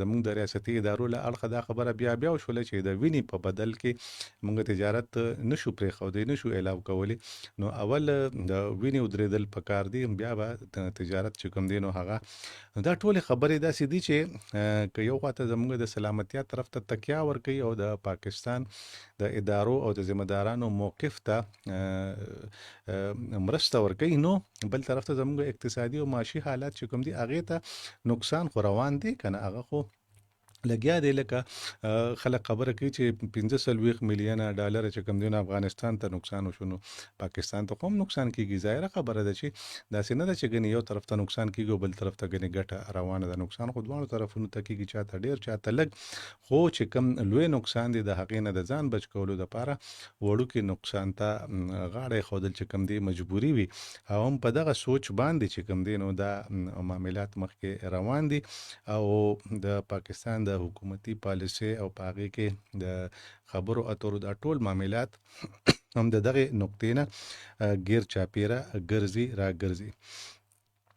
زموږ د ریاستي ادارو له اړخه دا خبره بیا وشوله چې د وینې په بدل کې موږ تجارت نشو پرېښودی، نشو الاو کولی. نو اول د وینې ودرېدل پکار دي، بیا به تجارت چې کوم دی نو هغه. دا ټولې خبرې داسې دي چې که یو خواته زموږ د سلامتیا طرف ته تکیه ورکوي او د پاکستان د ادارو او د ذمهدارانو موقف ته مرسته ورکوي، نو بل طرف ته زموږ اقتصادي او معاشي حالات چې کوم دي هغې ته نقصان خو روان دی که نه، هغه خو لګیا دی. لکه خلک خبره کوي چې 45 میلیونه ډالر چې کوم دی نو افغانستان ته نقصان وشو، نو پاکستان ته خو هم نقصان کېږي. ظاهره خبره ده چې داسې نه ده چې ګنې یو طرف ته نقصان کېږي او بل طرف ته ګنې ګټه روانه ده. نقصان خو دواړو طرفونو ته کېږي، چاته ډېر چاته لږ، خو چې کوم لوی نقصان دی د هغې نه د ځان بچ کولو دپاره وړوکي نقصان ته غاړه ایښودل چې کوم دی مجبوري وي، او هم په دغه سوچ باندې چې کوم دی نو دا معاملات مخکې روان دي، او د پاکستان د حکومتي پالیسۍ او په هغې کې د خبرو اترو دا ټول معاملات هم د دغې نقطې نه ګیر چاپیره ګرځي را ګرځي.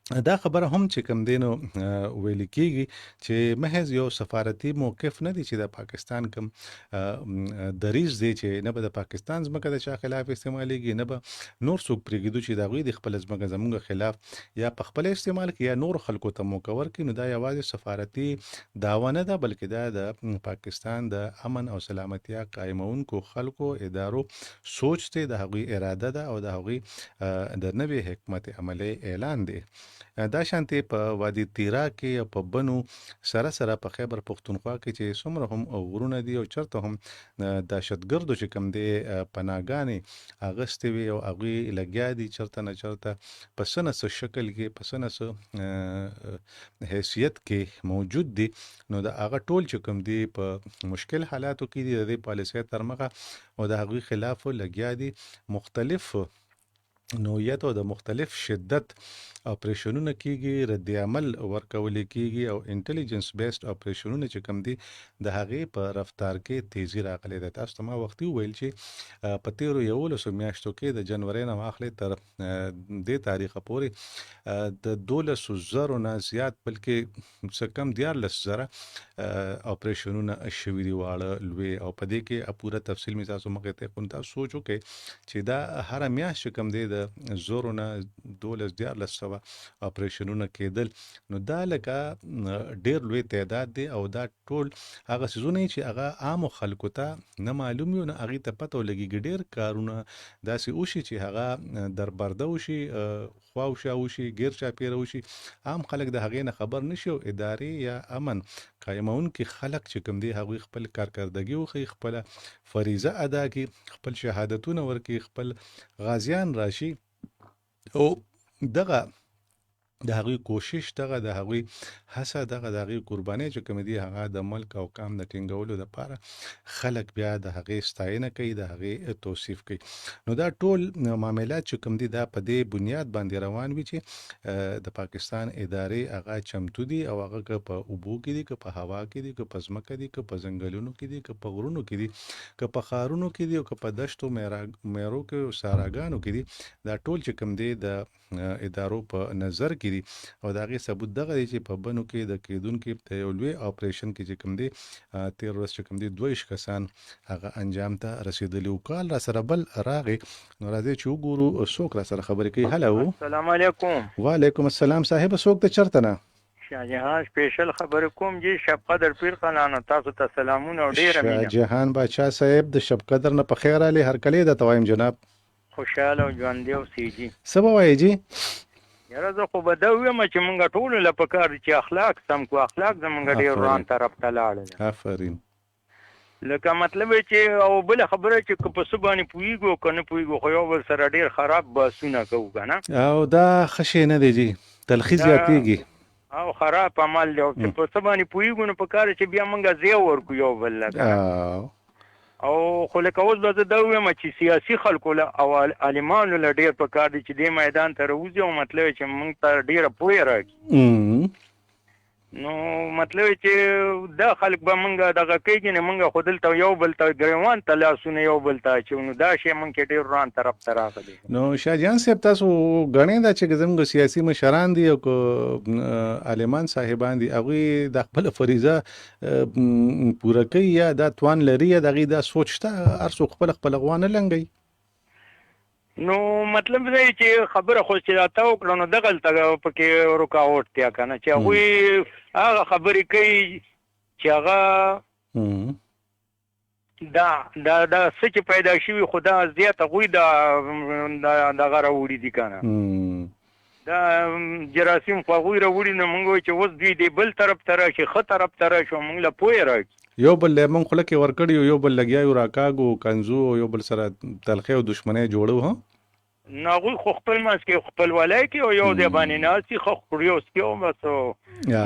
دا خبره هم چې کوم دی نو ویل کېږي چې محض یو سفارتي موقف نه دی چې د پاکستان کوم دریځ دی چې نه به د پاکستان ځمکه د چا خلاف استعمالیږي نه به نور څوک پرېږدو چې د هغوی د خپل ځمکه زموږ خلاف یا په خپله استعمال کړي یا نور خلکو ته موقع ورکړي. نو دا یوازې سفارتي دعوه نه ده بلکې دا د پاکستان د امن او سلامتیا قایمونکو خلکو ادارو سوچ دی، د هغوی اراده ده او د هغوی د نوې حکمت عملي اعلان دی. دا شانتې په وادي تیرا کې او په بنو سره سره په خیبر پښتونخوا کې چې څومره هم غرونه دي او چرته هم دهشتګردو چې کوم دی پناهګانې اغوستې وي او هغوی لګیا دي چرته نه چرته په څه نه څه شکل کې په څه نه څه حیثیت کې موجود دي. نو د هغه ټول چې کوم دی په مشکل حالاتو کې دي د دې پالیسۍ تر مخه او د هغوی خلاف لګیا دي مختلف نوعیت او د مختلف شدت اپریشنونه کیږي، رد عمل ورکول کیږي او انټيليجنس بیسډ اپریشنونه چې کوم دي د هغې په رفتار کې تیزی راغلی ده. تاسو ته ما وختي وویل چې په تیرو 11 میاشتو کې د جنورۍ نه واخلې تر دې تاریخه پورې د 12,000 نه زیات بلکې څه کم 14,000 اپریشنونه شوي دي واړه لوی او په دې کې پوره تفصیل مې تاسو مخې ته کوم. تاسو سوچ وکړئ چې دا هره میاشت چې کوم دی د زورو نه 12,000 اپریشنونه کېدل نو دا لکه ډیر لوی تعداد دی او دا ټول هغه څیزونه چې هغه عامو خلکو ته نه معلوم وي نو هغې ته پته ولګېږي. ډیر کارونه داسې وشي چې هغه دربرده وشي، خواوشا وشي، ګیر چاپیره وشي، عام خلک د هغې نه خبر نشي او ادارې یا امن قایمونکي خلک چې کوم دی هغوی خپل کارکردګي وښیي، خپله فریضه ادا کړي، خپل شهادتونه ورکړي، خپل غازیان راشي او دغه د هغوی کوشش دغه د هغوی هڅه دغه د هغوی قربانۍ چې کومې دي هغه د ملک او قام د ټینګولو دپاره خلک بیا د هغې ستاینه کوي، د هغې توصیف کوي. نو دا ټول معاملات چې کوم دي دا په دې بنیاد باندې روان وي چې د پاکستان ادارې هغه چمتو دي او هغه که په اوبو کې دي، که په هوا کې دي، که په ځمکه دي، که په ځنګلونو کې دي، که په غرونو کې دي، که په ښارونو کې دي او که په دشتو میرو کې او صحراګانو کې دي، دا ټول چې کوم دی د ادارو په نظر کې دي او د هغې ثبوت دغه دی چې په بنو کې د کېدونکي د یو لوی اپریشن کې چې کوم دی تېر ورځ چې کوم دی 22 کسان هغه انجام ته رسېدلي وو. کال را سره بل راغی نو راځئ چې وګورو څوک را سره خبرې کوي. هلو، السلام علیکم. وعلیکم السلام. صاحب څوک ته چرته نه؟ شاهجهان سپیشل خبرې کوم جی شب قدر پیر خانانو، تاسو ته سلامونه او ډېره مینه. شاهجهان باچا صاحب د شب قدر نه په خیر رالی، هرکلی درته وایم جناب. خوشحاله او ژوندی اوسېږي. څه به وایې جی؟ یاره زه خو به دا ویم چې مونږ ټولو له پکار دي چې اخلاق سم کړو. اخلاق زمونږ ډېر روان طرف ته لاړل. آفرین. لکه مطلب چې او بله خبره چې که په څه باندې پوهېږو که نه پوهېږو خو یو بل سره ډېر خراب بحثونه کوو که نه، او دا ښه شی نه دی جی، تلخي زیاتېږي او خراب عمل دی. او چې په څه باندې پوهېږو نو پکار چې بیا مونږ ځای ورکړو یو بل له. او خو لکه اوس به زه دا ویم چې سیاسي خلکو له او عالمانو له ډېر پکار دي چې دې میدان ته راوځي او مطلب چې موږ ته ډېره پوهه راکړي. نو مطلب چې دا خلک به موږ دغه کېږي نه موږ خو دلته یو بل ته ګریوان ته لاسونه یو بل ته اچوو نو دا شی موږ کې ډېر روان طرف ته راغلی. نو شاهجهان صاحب تاسو ګڼئ دا چې زموږ سیاسي مشران دي او که عالمان صاحبان دي هغوی د خپله فریضه پوره کوي یا دا توان لري یا د هغوی دا سوچ شته هر څوک خپله غوا نه لنګوي؟ نو مطلب دی چې خبره خو چې راته وکړه نو دغلته پکې رکاوټ دی که نه چې هغوی هغه خبرې کوي چې هغه دا څه چې پیدا شوي خو دا زیات هغوی دغه راوړي دي که نه، دا جراثیم خو هغوی راوړي. نو موږ وایو چې اوس دوی دی بل طرف ته راشي، ښه طرف ته راشي او موږ له پوهې راکړي. یو بل له موږ خوله کې ورکړي یو بل لګیا یو راکاږو کنځو او یو بل سره تلخۍ او دښمنۍ جوړو. ها نو هغوی خو خپل منځ کې خپلوالی کوي او یو ځای باندې ناست دي، ښه خوري او څکي او بس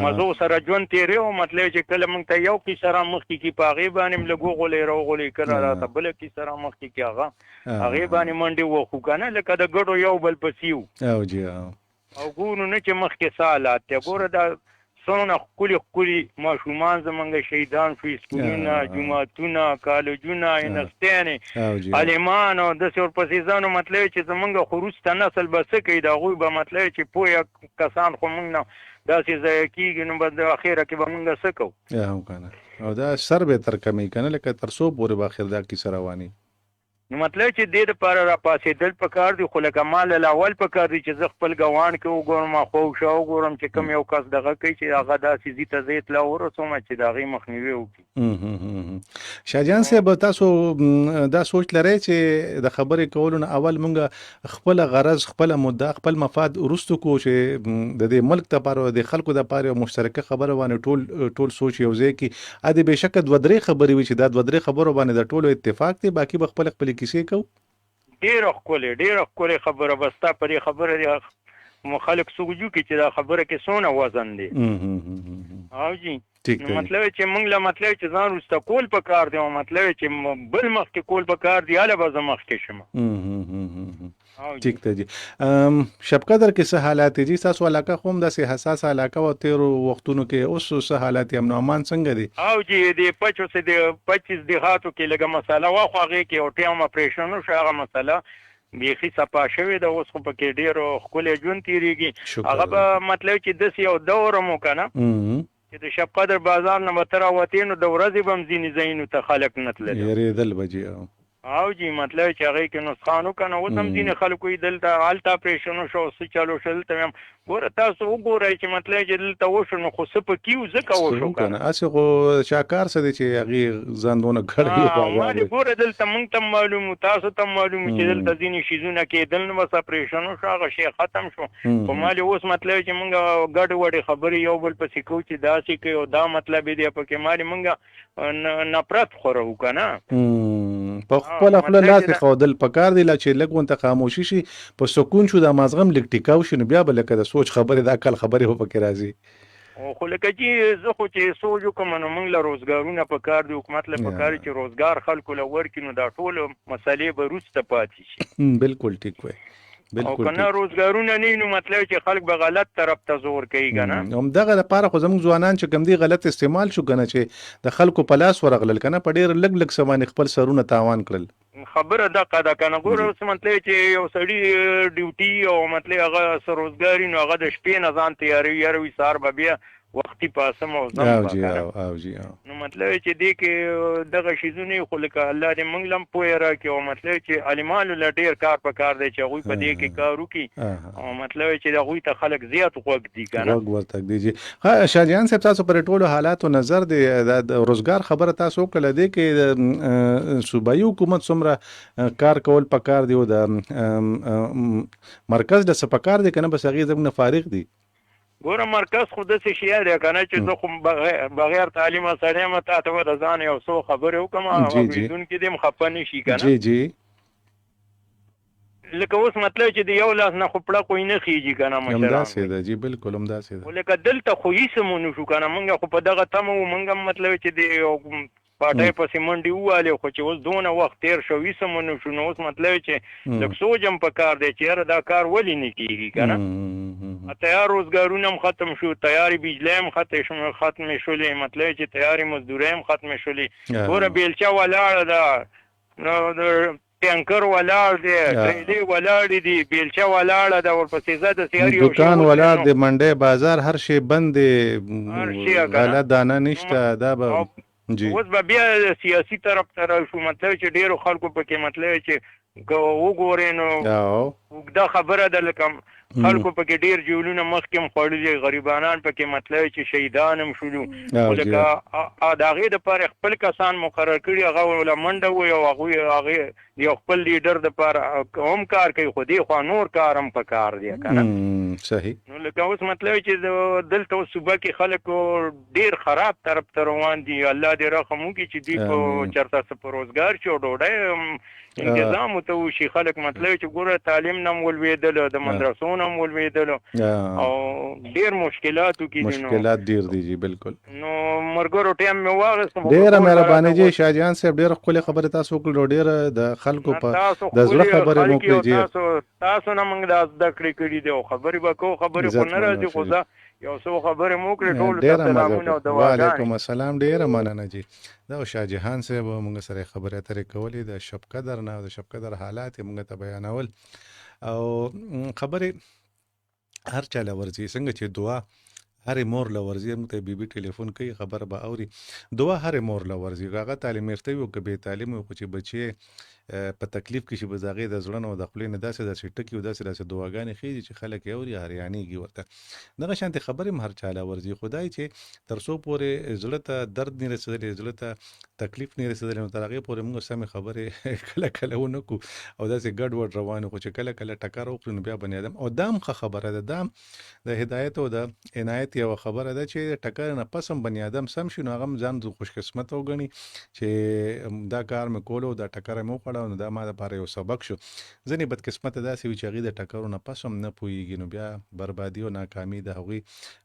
مزو سره ژوند تېروي. او مطلب چې کله موږ ته یو کیسه رامخکې کړي په هغې باندې م لږ وغولئ راوغولئ، کله راته بله کیسه رامخکې کړي هغې باندې منډې وخو که نه، لکه د ګډو یو بل پسې وو او ګورو نه چې مخکې څه حالات دی. ګوره دا څونه ښکلي ماشومان زمونږ شهیدان شو، سکولونه، جوماتونه، کالجونه، انستیانې، عالمان او داسې ورپسې ځانو مطلب چې زمونږ خو وروسته نسل به څه کوي، د هغوی به مطلب چې پوهه کسان خو مونږ نه داسې ضایع کېږي، نو به د اخره کې به مونږ څه کوو. هم که نه، او دا سر به تر کمی که نه، لکه تر څو پورې به اخر دا کیسه رواني. نو مطلب چې دې دپاره راپاڅېدل پکار دي، خو لکه ما له اول پکار دي چې زه خپل ګاونډ کې وګورم، خواوشا وګورم چې کوم یو کس دغه کوي چې هغه داسې ځي ته زه اطلاع ورسوم چې د هغې مخنیوي وکړي. شاهجان صاحب، تاسو دا سوچ لرئ چې د خبرې کولو نه اول مونږ خپله غرض، خپله مدعا، خپل مفاد وروستو کو چې د دې ملک دپاره او د خلکو دپاره یو مشترکه خبره باندې ټول سوچ یو ځای کړي. ا دې بېشکه دوه درې خبرې وي چې دا دوه درې خبرو باندې د ټولو اتفاق دی، باقي به خپلې کیسې کوو. ډېره ښکلې خبره به ستا په دې خبره دی خلک سوچو کې چې دا خبره کې څونه وزن دی. او جی نو مطلب چې موږ له مطلب چې ځان وروسته کول پکار دی، او مطلب چې بل مخکې کول پکار دی، هله به زه مخکې شم. ٹھیک ته جی. شب قدر کې څه حالات دي؟ تاسو علاقه خو هم داسې حساس علاقه و تیرو وختونو کې، اوس څه حالات امن او امان څنګه دي؟ او جی د 25 دیهاتو کې لږه مسله وه، خو هغې کې یو ټیم اپریشن وشو، هغه مسله بیخي صفا شوې ده، اوس خو پکې ډېر ښکلی ژوند تېرېږي. هغه به مطلب چې داسې یو دور هم که نه چې د شب قدر بازار نه به ته راوتې، نو د ورځې به هم ځینې ځایونو ته خلک نه تلل، یېرېدل به جي. او جی مطلب چې هغې کې نسخان وکنه، اوس هم ځینې خلکو یې دلته هلته اپریشن وشو، څه چلو شو دلته هم ګوره تاسو وګورئ چې مطلب چې دلته وشو، نو خو څه پکې و ځکه وشو که نه. هسې خو شاکار څه دی چې هغې ځان دونه ګړی ما دې ګوره دلته موږ ته معلوم و، تاسو ته معلوم چې دلته ځینې شیزونه کېدل، نو بس اپریشن وشو، هغه شی ختم شو. خو ما دې اوس مطلب چې موږ ګډې وډې خبرې یو بل پسې کوو چې داسې کوي او دا مطلب دی پکې، ما دې موږ نفرت خورو که نه. په خپله خوله لاس ایښودل پکار دی، لا چې لږ ورته خاموشي شي، په سکون شو، دا مازغم لږ ټیکاو شي، نو بیا به لکه د سوچ خبرې، د عقل خبرې خو پکې راځي. خو لکه چې زه خو چې سوچ وکړم، نو موږ له روزګارونه پکار دي، حکومت له پکار چې روزګار خلکو له ورکړي، نو دا ټولو مسلې به وروسته پاتې شي. بالکل ټیک وایي. او که نه روزګارونه نه، نو مطلب چې خلک به غلط طرف ته زور کوي که نه. همدغه دپاره خو زموږ ځوانان چې کوم دي غلط استعمال شو که نه، چې د خلکو په لاس ورغلل که نه، په ډېر لږ څه باندې خپل سرونه تاوان کړل. خبره دقه ده که نه. ګوره اوس مطلب چې یو سړي ډیوټي او مطلب هغه څه روزګاري، نو هغه د شپې نه ځان تیاروي، یاروي سهار به بیا وختي پاسم او ځم نو مطلب چې دې کې دغه شیزونه، خو لکه الله دې موږ له هم پوهه راکړي، او مطلب چې عالمانو له ډېر کار پکار دی چې هغوی په دې کې کار وکړي، او مطلب چې هغوی ته خلک زیات غوږ دي که نه. غوږ ورته ږدي. شاهجهان صاحب، تاسو پر ټولو حالاتو نظر دی، د روزګار خبره تاسو وکړله، دې کې د صوبایي حکومت څومره کار کول پکار دی، او د مرکز د څه پکار دی که نه، بس هغې زموږ نه فارغ دی؟ ګوره مرکز خو داسې شی دی که نه چې زه خو بغیر تعلیمه سړی یم، تا ته به د ځان یو څو خبرې وکړم، اورېدونکي دې هم خفه نه شي که نه. جی لکه اوس مطلب چې د یو لاس نه خو پړه کوی نه خېږي که نه مشران. همداسې ده جی، بالکل همداسې ده. لکه دلته خو هېڅ مو نه شو که نه، موږ خو په دغه تمه وو، موږ هم مطلب چې د یو پاټۍ پسې منډې ووالې، خو چې اوس دونه وخت تېر شو، هېڅ مو نه شو، نو اوس مطلب چې لږ سوچ هم پکار دی چې یاره دا کار ولې نه کېږي که نه. تیار روزګارونه هم ختم شو، تیارې بجلی هم ختمې شولې، مطلب چې تیارې مزدورۍ هم ختمې شولې. ګوره بیلچه ولاړه ده، نو ټینکر ولاړ دی، ټریلې ولاړې دي، بیلچه ولاړه ده، ورپسې زه د سیاري دکان ولاړ دی، منډی بازار هر شی بند دی، غله دانه نشته. دا به اوس به بیا سیاسي طرف ته راشو، مطلب چې ډېرو خلکو پکې مطلب چې که وګورې نو اوږده خبره ده، لکه خلکو پکې ډېر جولونه مخکې هم خوړلي، غریبانان پکې مطلب چې شهیدان هم شولو، خو لکه د هغې دپاره خپل کسان مقرر کړي، هغه ورله منډه ووایي، او هغې د یو خپل لیډر دپاره هم کار کوي، خو دې خوا نور کار هم پکار دی که نه. صحیح. نو لکه اوس مطلب چې دلته اوس صوبه کې خلک ډېر خراب طرف ته روان دي، الله دې رحم وکړي چې دوی په چېرته څه په روزګار شي او ډوډۍ انتظام ورته وشي. خلک مطلب چې ګوره تعلیم نه هم ولوېدلو، د مدرسو نه هم ولوېدلو، او ډېر مشکلاتو کې دي. مشکلات ډېر دي جی، بالکل. نو ملګرو ټایم مې واخیست. ډېره مهرباني جی شاهجهان صاحب، ډېره ښکلې خبرې تاسو وکړې، ډېره د خلکو په د زړه خبرې مو کړې جی. تاسو نه موږ دا زده کړې کړي دي، او خبرې به کوو، خبرې خو نه راځي، خو زه یو څو خبرې مو وکړې ټولو ته ډېره سلامونه او مزه دعاګانې. وعلیکم السلام. ډېره مننه جی. دا شاه جهان صاحب موږ سره خبرې اترې کولې د شب قدر نه، د شب قدر حالات یې موږ ته بیانول او خبرې هر چا له ورځي څنګه چې دعا هرې مور له ورځي موږ ته بیبي ټلیفون کوي خبر به اوري. دعا هرې مور له ورځي هغه تعلیم یافته وي او که بې تعلیمه وي خو چې بچی په تکلیف کې شي به د هغې د زړه نه او د خولې نه داسې داسې ټکي او داسې دعاګانې خېږي چې خلک یې اوري حیرانېږي ورته. دغه شانتې خبرې هم هر چا له ورځي، خو دا چې تر څو پورې زړه ته درد نه رسېدلی، زړه ته تکلیف نه رسېدلی، نو تر هغې پورې موږ سمې خبرې کله کله ونه کړو او داسې ګډ وډ روان یو. خو چې کله کله ټکر وکړي نو بیا بني ادم او دا هم ښه خبره ده، دا هم د هدایت او د عنایت یوه خبره ده چې ټکر نه پس هم بني ادم سم شي نو هغه هم ځان خوش قسمت وګڼي چې دا کار مې کولو دا ټکر مې وخوړه نو دا ما دپاره یو سبق شو. ځینې بدقسمته داسې وي چې هغې د ټکرو نه پس هم نه پوهېږي نو بیا بربادي او ناکامي د هغوی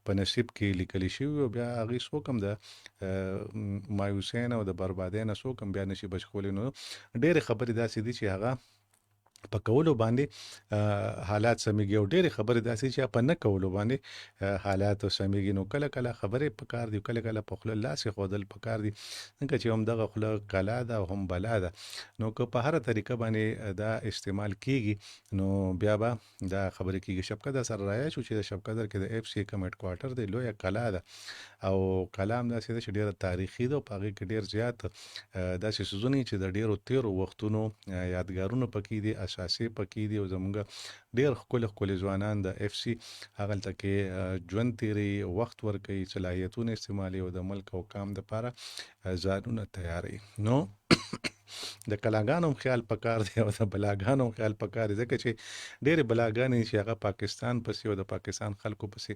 په نصیب کې لیکلي شوي او بیا هغې څوک هم د مایوسۍ نه او د بربادۍ نه څوک هم بیا نشي بچ کولی. نو ډېرې خبرې داسې دي چې هغه په کولو باندې حالات سمیږي او ډېرې خبرې داسې چې په نه کولو باندې حالات سمیږي. نو کله کله خبرې پکار دي، کله کله په خوله لاس ایښودل پکار دي، ځکه چې هم دغه خوله کلا ده او هم بلا ده. نو که په هره طریقه باندې دا استعمال کیږي نو بیا به دا خبرې کیږي. شب قدر سره رایه شو چې د شب قدر کې د اف سی کوم هډ کوارټر دی، لویه کلا ده او کلا هم داسې ده چې ډېره تاریخي ده او په هغې کې ډېر زیات داسې څیزونه چې د ډېرو تېرو وختونو یادګارونه پکې دي، اساسي پکې دي او زموږ ډېر ښکلي ځوانان د اف سی هغلته کې ژوند تېروي، وخت ورکوي، صلاحیتونه استعمالوي او د ملک او قام دپاره ځانونه تیاروي. نو د کلاګانو هم خیال پکار دی او د بلاګانو هم خیال پکار دی، ځکه چې ډېرې بلاګانې چې هغه پاکستان پسې او د پاکستان خلکو پسې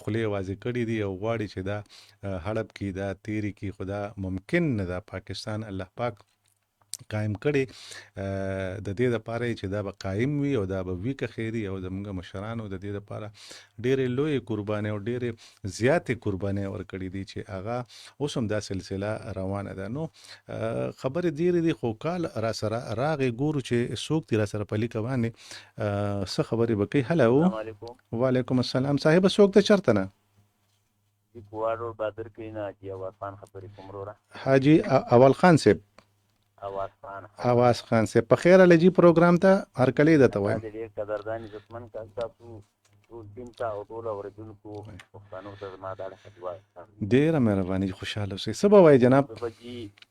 خولې وازې کړي دي او غواړي چې دا هړپ کړي، دا تېرې کړي، خو دا ممکن نه ده. پاکستان الله پاک قایم کړي د دې دپاره چې دا به قایم وي او دا به وي که خیري او زموږ مشرانو د دې دپاره ډېرې لویې قربانۍ او ډېرې زیاتې قربانۍ ورکړي دي چې هغه اوس هم دا سلسله روانه ده. نو خبرې ډېرې دي خو کال را سره راغې ګورو چې څوک دي را سره په لیکه باندې څه خبرې به کوي. هلو وعلیکم السلام صاحبه څوک ده چېرته نه؟ حاجي اول خان صاحب. आवाज खान से पखेर अलजी प्रोग्राम था हर कले देता हुआ ډیره مهرباني خوشاله اوسئ. څه به وایي جناب؟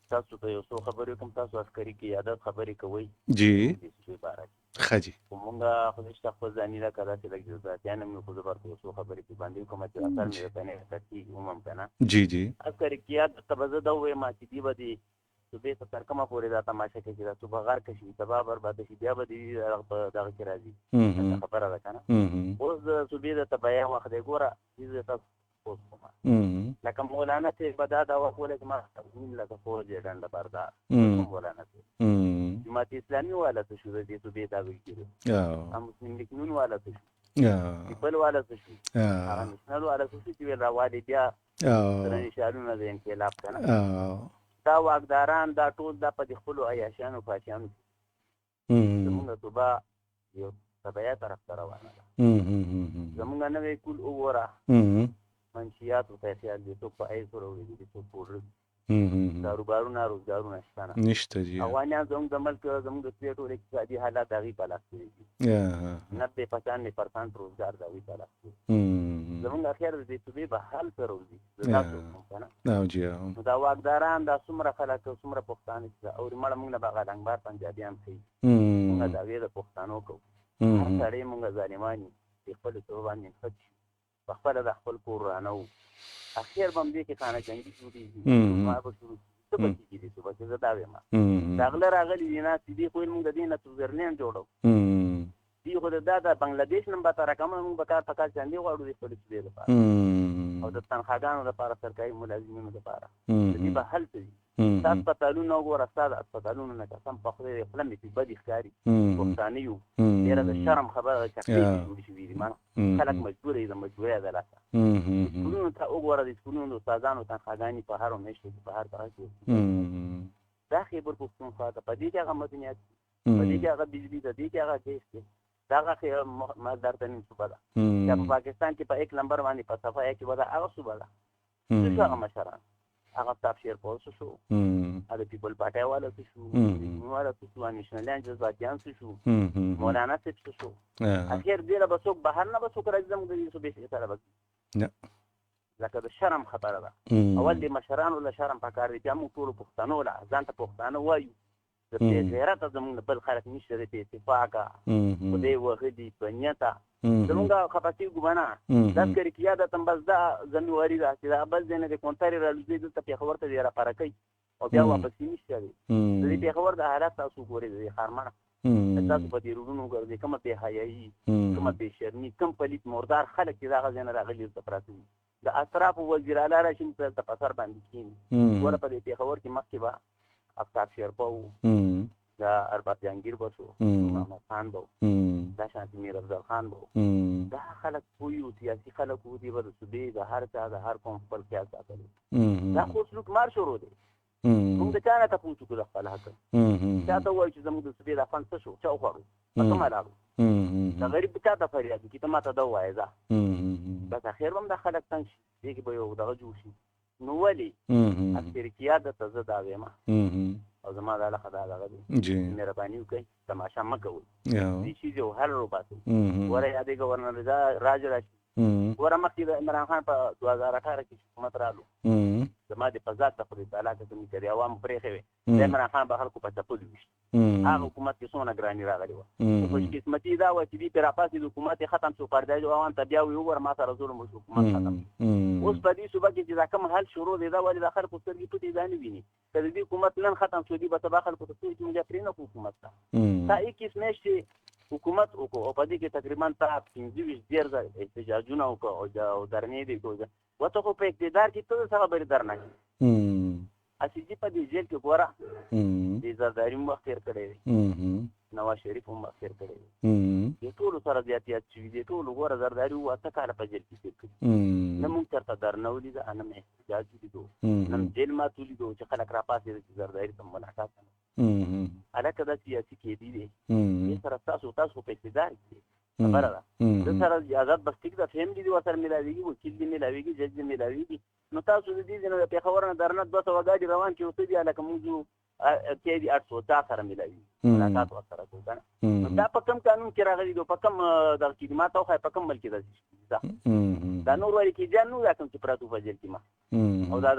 تاسو ته یو څو خبرې کوم، تاسو عسکري کې عادت خبرې کوئ جی ښه جي مونږه خو دې خپل ځاني را کړه چې لږ ځاتیان مې خو زبر یو څو خبرې په باندې کوم چې اثر مې په نه ترتیب ومم کنه. جی جی عسکري کې عادت تبزه دا وې ما چې دی بدی صبح په تر کومه پورې دا تماشه کې دا صبح غار کې شي تبا برباد شي بیا به دی دغه کې راځي خبره ده کنه. اوس صبح د تبیا وخت دی ګوره دې تاسو اوس کومه لکه مولانا چې بدا دا وقوله چې ما من لکه فوج ډنډ بردا مولانا جماعت اسلامي والا څه شو دې صبح دا وی کړو هم مسلم لیگ نون والا څه شو خپل والا څه شو هغه نشنل والا څه شو چې راوالي بیا سره اشارونه د انقلاب کنه. دا واکداران دا ټول دا په خپلو عیاشانو فاشیانو زمونږ توبه یو تبعیه طرف ته روانه ده. زمونږ نوی کول وګوره منشیات او پیسې دي څوک په ایسو راوړي دي څوک پوډر کاروبارونه روزګارونه شته نشته جی. افغانان زموږ د ملک زموږ د ټول اقتصادي حالات هغې په لاس کې دي 90-95% روزګار د هغوی په لاس کې زموږ اخر د دې صوبې به حل سره وځي نو دا واکداران دا څومره خلک څومره پښتانه چې اوري مړه موږ نه به غلنګبار پنجابیان ښیي موږ د هغې د پښتنو کوو هر سړی موږ ظالمان یو چې خپلو صوبه باندې نښت شي په خپله د خپل کور رانه وو اخر به هم دې کې خانه جنګي جوړېږي ما به شروع څه به کېږي دې صوبه چې زه دا وایم د غله راغلي دي ناستې دي خو موږ د دې نه سویزرلینډ جوړو دي خو دا د بنګلادیش نه به تراکمه موږ به کار په کار چاندې غواړو د خپلې صوبې لپاره او د تنخواګانو لپاره سرکاري ملازمینو لپاره د دې به حل څه دي. ستا اسپتالونه وګوره ستا د اسپتالونو نه قسم په خدای خوله مې پرې بدې ښکاري پښتانه یو ډېره د شرم خبره ده چکرې جوړې شوي دي مانه خلک مجبوره دي د مجبورۍ د لاسه سکولونو ته وګوره د سکولونو د استادانو تنخواګانې په هرو میاشتو کې په هر دغه کې دا خیبر پښتونخوا ته په دې کې هغه مدنیات په دې کې هغه بجلي ده دې کې هغه ګیس دی دغه ما درته نیم صوبه ده چې په پاکستان کې په 1 نمبر باندې په صفحه کې به دا هغه صوبه ده څه شو هغه مشران هغه صاحب شیرپور څه شو هغه پیپل پارټي والا څه شو والا څه شو نېشنل جذباتیان څه شو مولانا څه شو اخر دې له بسوک بهر نه بسوک راځي زموږ د صوبې سره بس لکه د شرم خبره ده اول د مشرانو له شرم پکار دي چې موږ ټول پښتانه ولا ځان ته پښتانه وایو د دې غیرت زموږ بل خلک نشته د اتفاقا په دې وغدي په نیته زموږ خپاتي ګمانه د کری کیا د تنبز دا زمواري دا چې دا بل دینه د کونټری راځي د په خبرته دی را پارکې او بیا واپس نشته دی د دې په خبر د حالات تاسو ګوري د خارمنه تاسو په دې رونو ګرځي کومه به حیايي کومه به شرمي کوم پلیت مردار خلک چې دا غزنه راغلي د پراتې د اطراف وزیر اعلی راشین په تفسر باندې کین ور په دې خبر کې مخکې با افتاب شیرپاو دا ارباب جهانگیر بسو محمد خان بو دا شانتی میر افضل خان بو دا خلق پویو سیاسی خلق پویو دی برسو دی دا هر چا دا هر قوم خپل خیال ساتلی دا خو سلوک مار شروع دی موږ د چانه ته پوښتنه کوله خپل حق چا ته وایي چې زموږ د سبي د افغان څه شو چا وخورو په کومه لاړو دا غریب چا ته فریاد کی ته ماته دا وایي دا بس اخر هم د خلک څنګه شي دغه به یو دغه جوړ شي نو ولی افریقیا د تزه دا ویما او زما دا له خدای دا غوډي مهرباني وکړئ تماشا مکوئ دې شي جو هر روباسو ورې یادې گورنر راج راشي ورا مخکې د عمران خان په 2018 کې حکومت رالو زما د فزاد ته خو تعالی ته کوم کړي عوام پرې خوي د عمران خان به خلکو په چپل وي هغه حکومت کې څونه ګرانی راغلی و خو قسمتي دا و چې دې پر افاسي د حکومت ختم شو پردای عوام ته بیا وي ور ما سره ظلم وشو حکومت ختم اوس په دې صوبه کې چې کوم حل شروع دی دا ولې د خلکو سترګې پټې ځانې ویني کله دې حکومت نن ختم شو دي به تبا خلکو ته څه چې موږ پرې نه حکومت تا 21 میاشتې حکومت وکړو او په دې کې تقریبا تا 25 ډیر احتجاجونه وکړو او درنې دي کوزه وته خو په اقتدار کې ته څه خبرې درنه اسی جی په دې جیل کې ګوره دې زرداری مخ تیر کړی نواز شریف هم مخ تیر کړی دې ټول سره زیاتیات چې دې ټول ګوره زرداری واته کال په جیل کې تیر کړی نو موږ ترته درنو دي ان مې احتجاج دي نو جیل ما تولي دو چې خلک را پاسې د زرداری سره ملاقات الکه دا سیاسي کې دي دې سره تاسو په اقتدار کې خبره ده د سره آزاد بستګ د فهم دي ورسره ملاويږي وکیل دي ملاويږي جج دي ملاويږي نو تاسو دې نه په خبره نه درنه 200 غاډي روان کې اوسې دي الکه موږ کې دي 800 تا سره ملاوي ملاقات ورسره کوو دا په کوم قانون کې راغلي دو په کوم د خدمات او په کوم ملک ده دا نور ورې کې جن نو دا کوم چې پراتو فجر کې ما او دا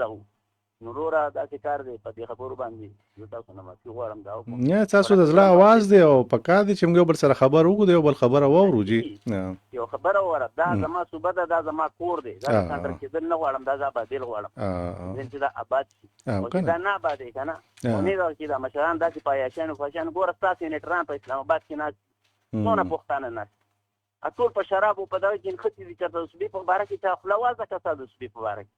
نورورا دا چې کار دی په دې خبرو باندې یو تاسو نه مافي غواړم دا او نه تاسو د زړه आवाज دی او په کار دي چې موږ بل سره خبر وکړو دی او بل خبره وورو جی یو خبره وره دا زما صوبه دا زما کور دی دا څنګه چې نه غواړم دا زما بدل غواړم زين دا آباد او دا نه آباد کنه نه دا چې دا مشران دا چې پایاشان فاشان ګور تاسو نه ټران په اسلام آباد کې نه څونه پښتانه نه ټول په شراب او په دا کې خطي دي چې تاسو به په بار کې تا خپلوازه کا تاسو به په بار کې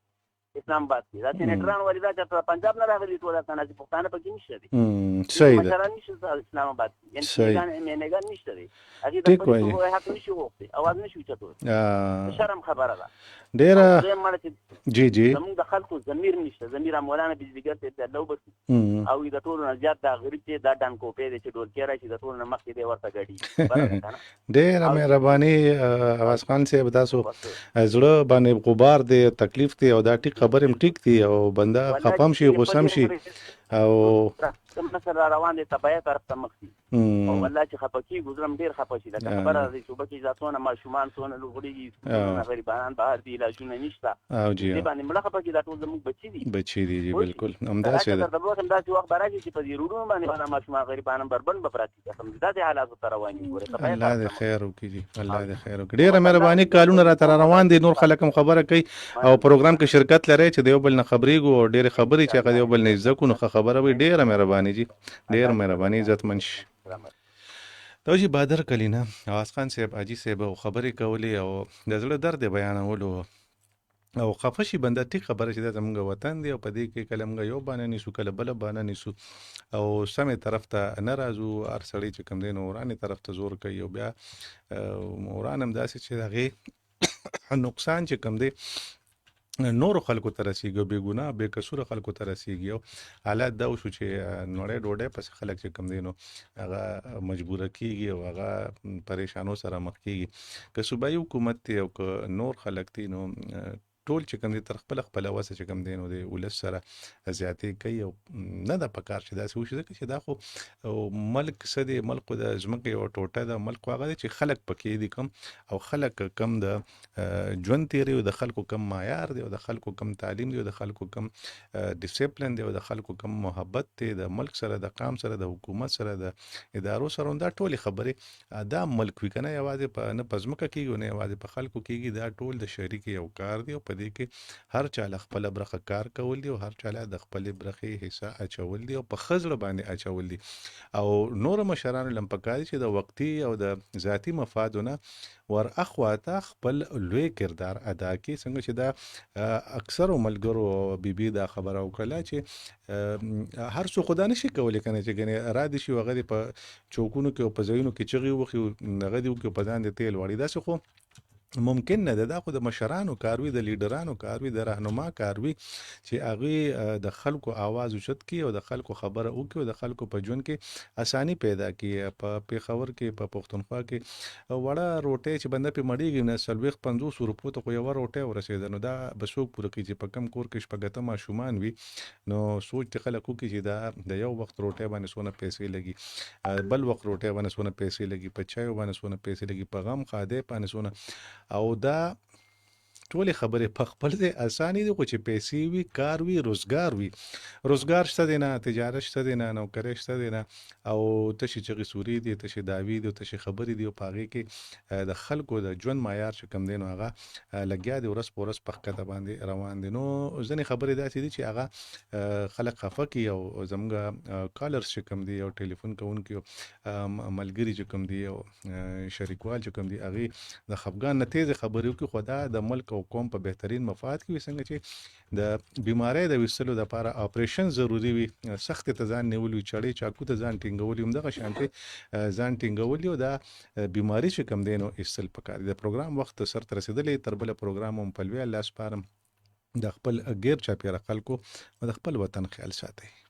اسلام آباد کې دا چې نټران ولیدا چې پنجاب نه راغلي ټول افغانان چې پښتانه پکې نشته دي صحیح ده مشران نشته اسلام آباد کې یعنی نه نشته دي هغه د خپل حق نشي وخت اواز نشي چتو شرم خبره ده ډېر جی جی زموږ د خلکو ضمیر نشته ضمیر مولانا بجلیګر ته د لو بس او د ټول نه زیات د غریب چې دا ډان کوپې د چې ډول کې راشي د ټول نه مخکې دی ورته غړي ډېر مهرباني اواز خان صاحب تاسو زړه باندې غبار دی تکلیف دی او دا ټیک خبر هم ټیک دی او بنده خپم شي غوسم شي او کوم سره روان دي تبعه طرف ته مخ او والله چې خپکی ګذرم ډیر خپشي دا خبره دي چې وبکې ځاتونه ماشومان څونه لوغړي غریبان بهر دي علاجونه نشته او جی دې باندې ملخه پکې دا ټول زموږ بچي دي جی بالکل همدا څه ده دا وخت دا چې وخت راځي چې په دې روډونو باندې ماشومان غریبان بربند بپراتی هم دا د حالات تر رواني ګوره الله دې خیر وکړي الله دې خیر وکړي ډیره مهرباني کالونه را تر روان دي نور خلک هم خبره کوي او پروګرام کې شرکت لري چې دیو بل نه خبرېږو او ډیره خبرې چې هغه دیو بل نه ځکو نو خبره وي ډیره مهرباني جی ډیر مهرباني عزت منش توجی بادر کلینا اواز خان صاحب اجي صاحب خبرې کولې او د زړه درد بیانولو او خفشي بنده ټیک خبره چې د زموږ وطن دی او په دې کې کله موږ یو باندې نیسو کله بل باندې نیسو او سمې طرف ته نه راځو هر سړی چې کوم دی نو ورانې طرف ته زور کوي او بیا وران هم داسې چې هغې نقصان چې کوم دی نورو خلکو ته رسیږي، بې ګناه بې قصوره خلکو ته رسیږي. او حالات دا وشو چې نړۍ ډوډۍ پسې خلک چې کوم دی نو هغه مجبوره کیږي او هغه پریشانو سره مخ کیږي. که صوبایي حکومت دی او که نور خلک دی نو ټول چې کوم دی تر خپله وسه چې کوم دی نو د ولس سره زیاتې کوي او نه ده په کار چې داسې وشي، ځکه چې دا خو ملک څه دی، ملک خو د ځمکې یوه ټوټه ده. ملک خو هغه دی چې خلک پکې دي کم، او خلک کم د ژوند تیری او د خلکو کم معیار دی او د خلکو کم تعلیم دی او د خلکو کم ډیسپلن دی او د خلکو کم محبت دی د ملک سره، د قام سره، د حکومت سره، د ادارو سره. دا ټولې خبرې دا ملک وي که نه، یوازې نه په ځمکه کېږي نه یوازې په خلکو کېږي. دا ټول د شریک یو کار دی او په دې کې هر چا له خپله برخه کار کول دی او هر چا له د خپلې برخې حصه اچول دی او په ښه زړه باندې اچول دي. او نورو مشرانو لم پکار دي چې د وقتي او د ذاتي مفادو نه ور اخواته خپل لوی کردار ادا کړي. څنګه چې دا اکثرو ملګرو بیبي دا خبره وکړله چې هر څوک خدا نشي کولی کنه چې ګنې را دي شي هغه دې په چوکونو کې او په ځایونو کې چغې وخي هغه دې وکړي په ځان د تیل وړي. داسې خو ممکن نه ده. دا خو د مشرانو کار وي، د لیډرانو کار وي، د رهنما کار وي چې هغوی د خلکو آواز اوچت کړي او د خلکو خبره وکړي او د خلکو په ژوند کې اساني پیدا کړي. په پېښور کې په پښتونخوا کې وړه روټۍ چې بنده پې مړېږي نه 40-50 روپو ته خو یوه روټۍ ورسېده، نو دا به څوک پوره کړي چې په کم کور کې شپږ اتم ماشومان وي. نو سوچ دې خلک وکړي چې دا د یو وخت روټۍ باندې څونه پیسې لګي، بل وخت روټۍ باندې څونه پیسې لګي، په چایو باندې څونه پیسې لګي، په غم خادۍ باندې څونه. او دا ټولې خبرې په خپل ځای اسانې دي، خو چې پیسې وي، کار وي، روزګار وي. روزګار شته دی نه، تجارت شته دی نه، نوکرۍ شته دی نه، او تشې چغې سوري دي، تشې دعوې دي او تشې خبرې دي او په هغې کې د خلکو د ژوند معیار چې کوم دی نو هغه لګیا دی ورځ په ورځ په ښکته باندې روان دی. نو ځینې خبرې داسې دي چې هغه خلک خفه کړي او زموږ کالرز چې کوم دي او ټلیفون کوونکي او ملګري چې کوم دي او شریکوال چې کوم دي هغې د خفګان نه تیزې خبرې وکړي، خو دا د ملک او قوم په بهترین مفاد کې وي. څنګه چې د بیمارۍ د ویستلو لپاره اپریشن ضروري وي، سختې ته ځان نیول وي، چړې چاقو ته ځان ټینګول وي، همدغه شانتې ځان ټینګول او دا بیماري چې کوم دی نو ایستل پکار دي. د پروګرام وخت سر ته رسېدلی، تر بله پروګرام هم په لوی الله سپارم. د خپل غیر چاپېره خلکو او د خپل وطن خیال ساتئ.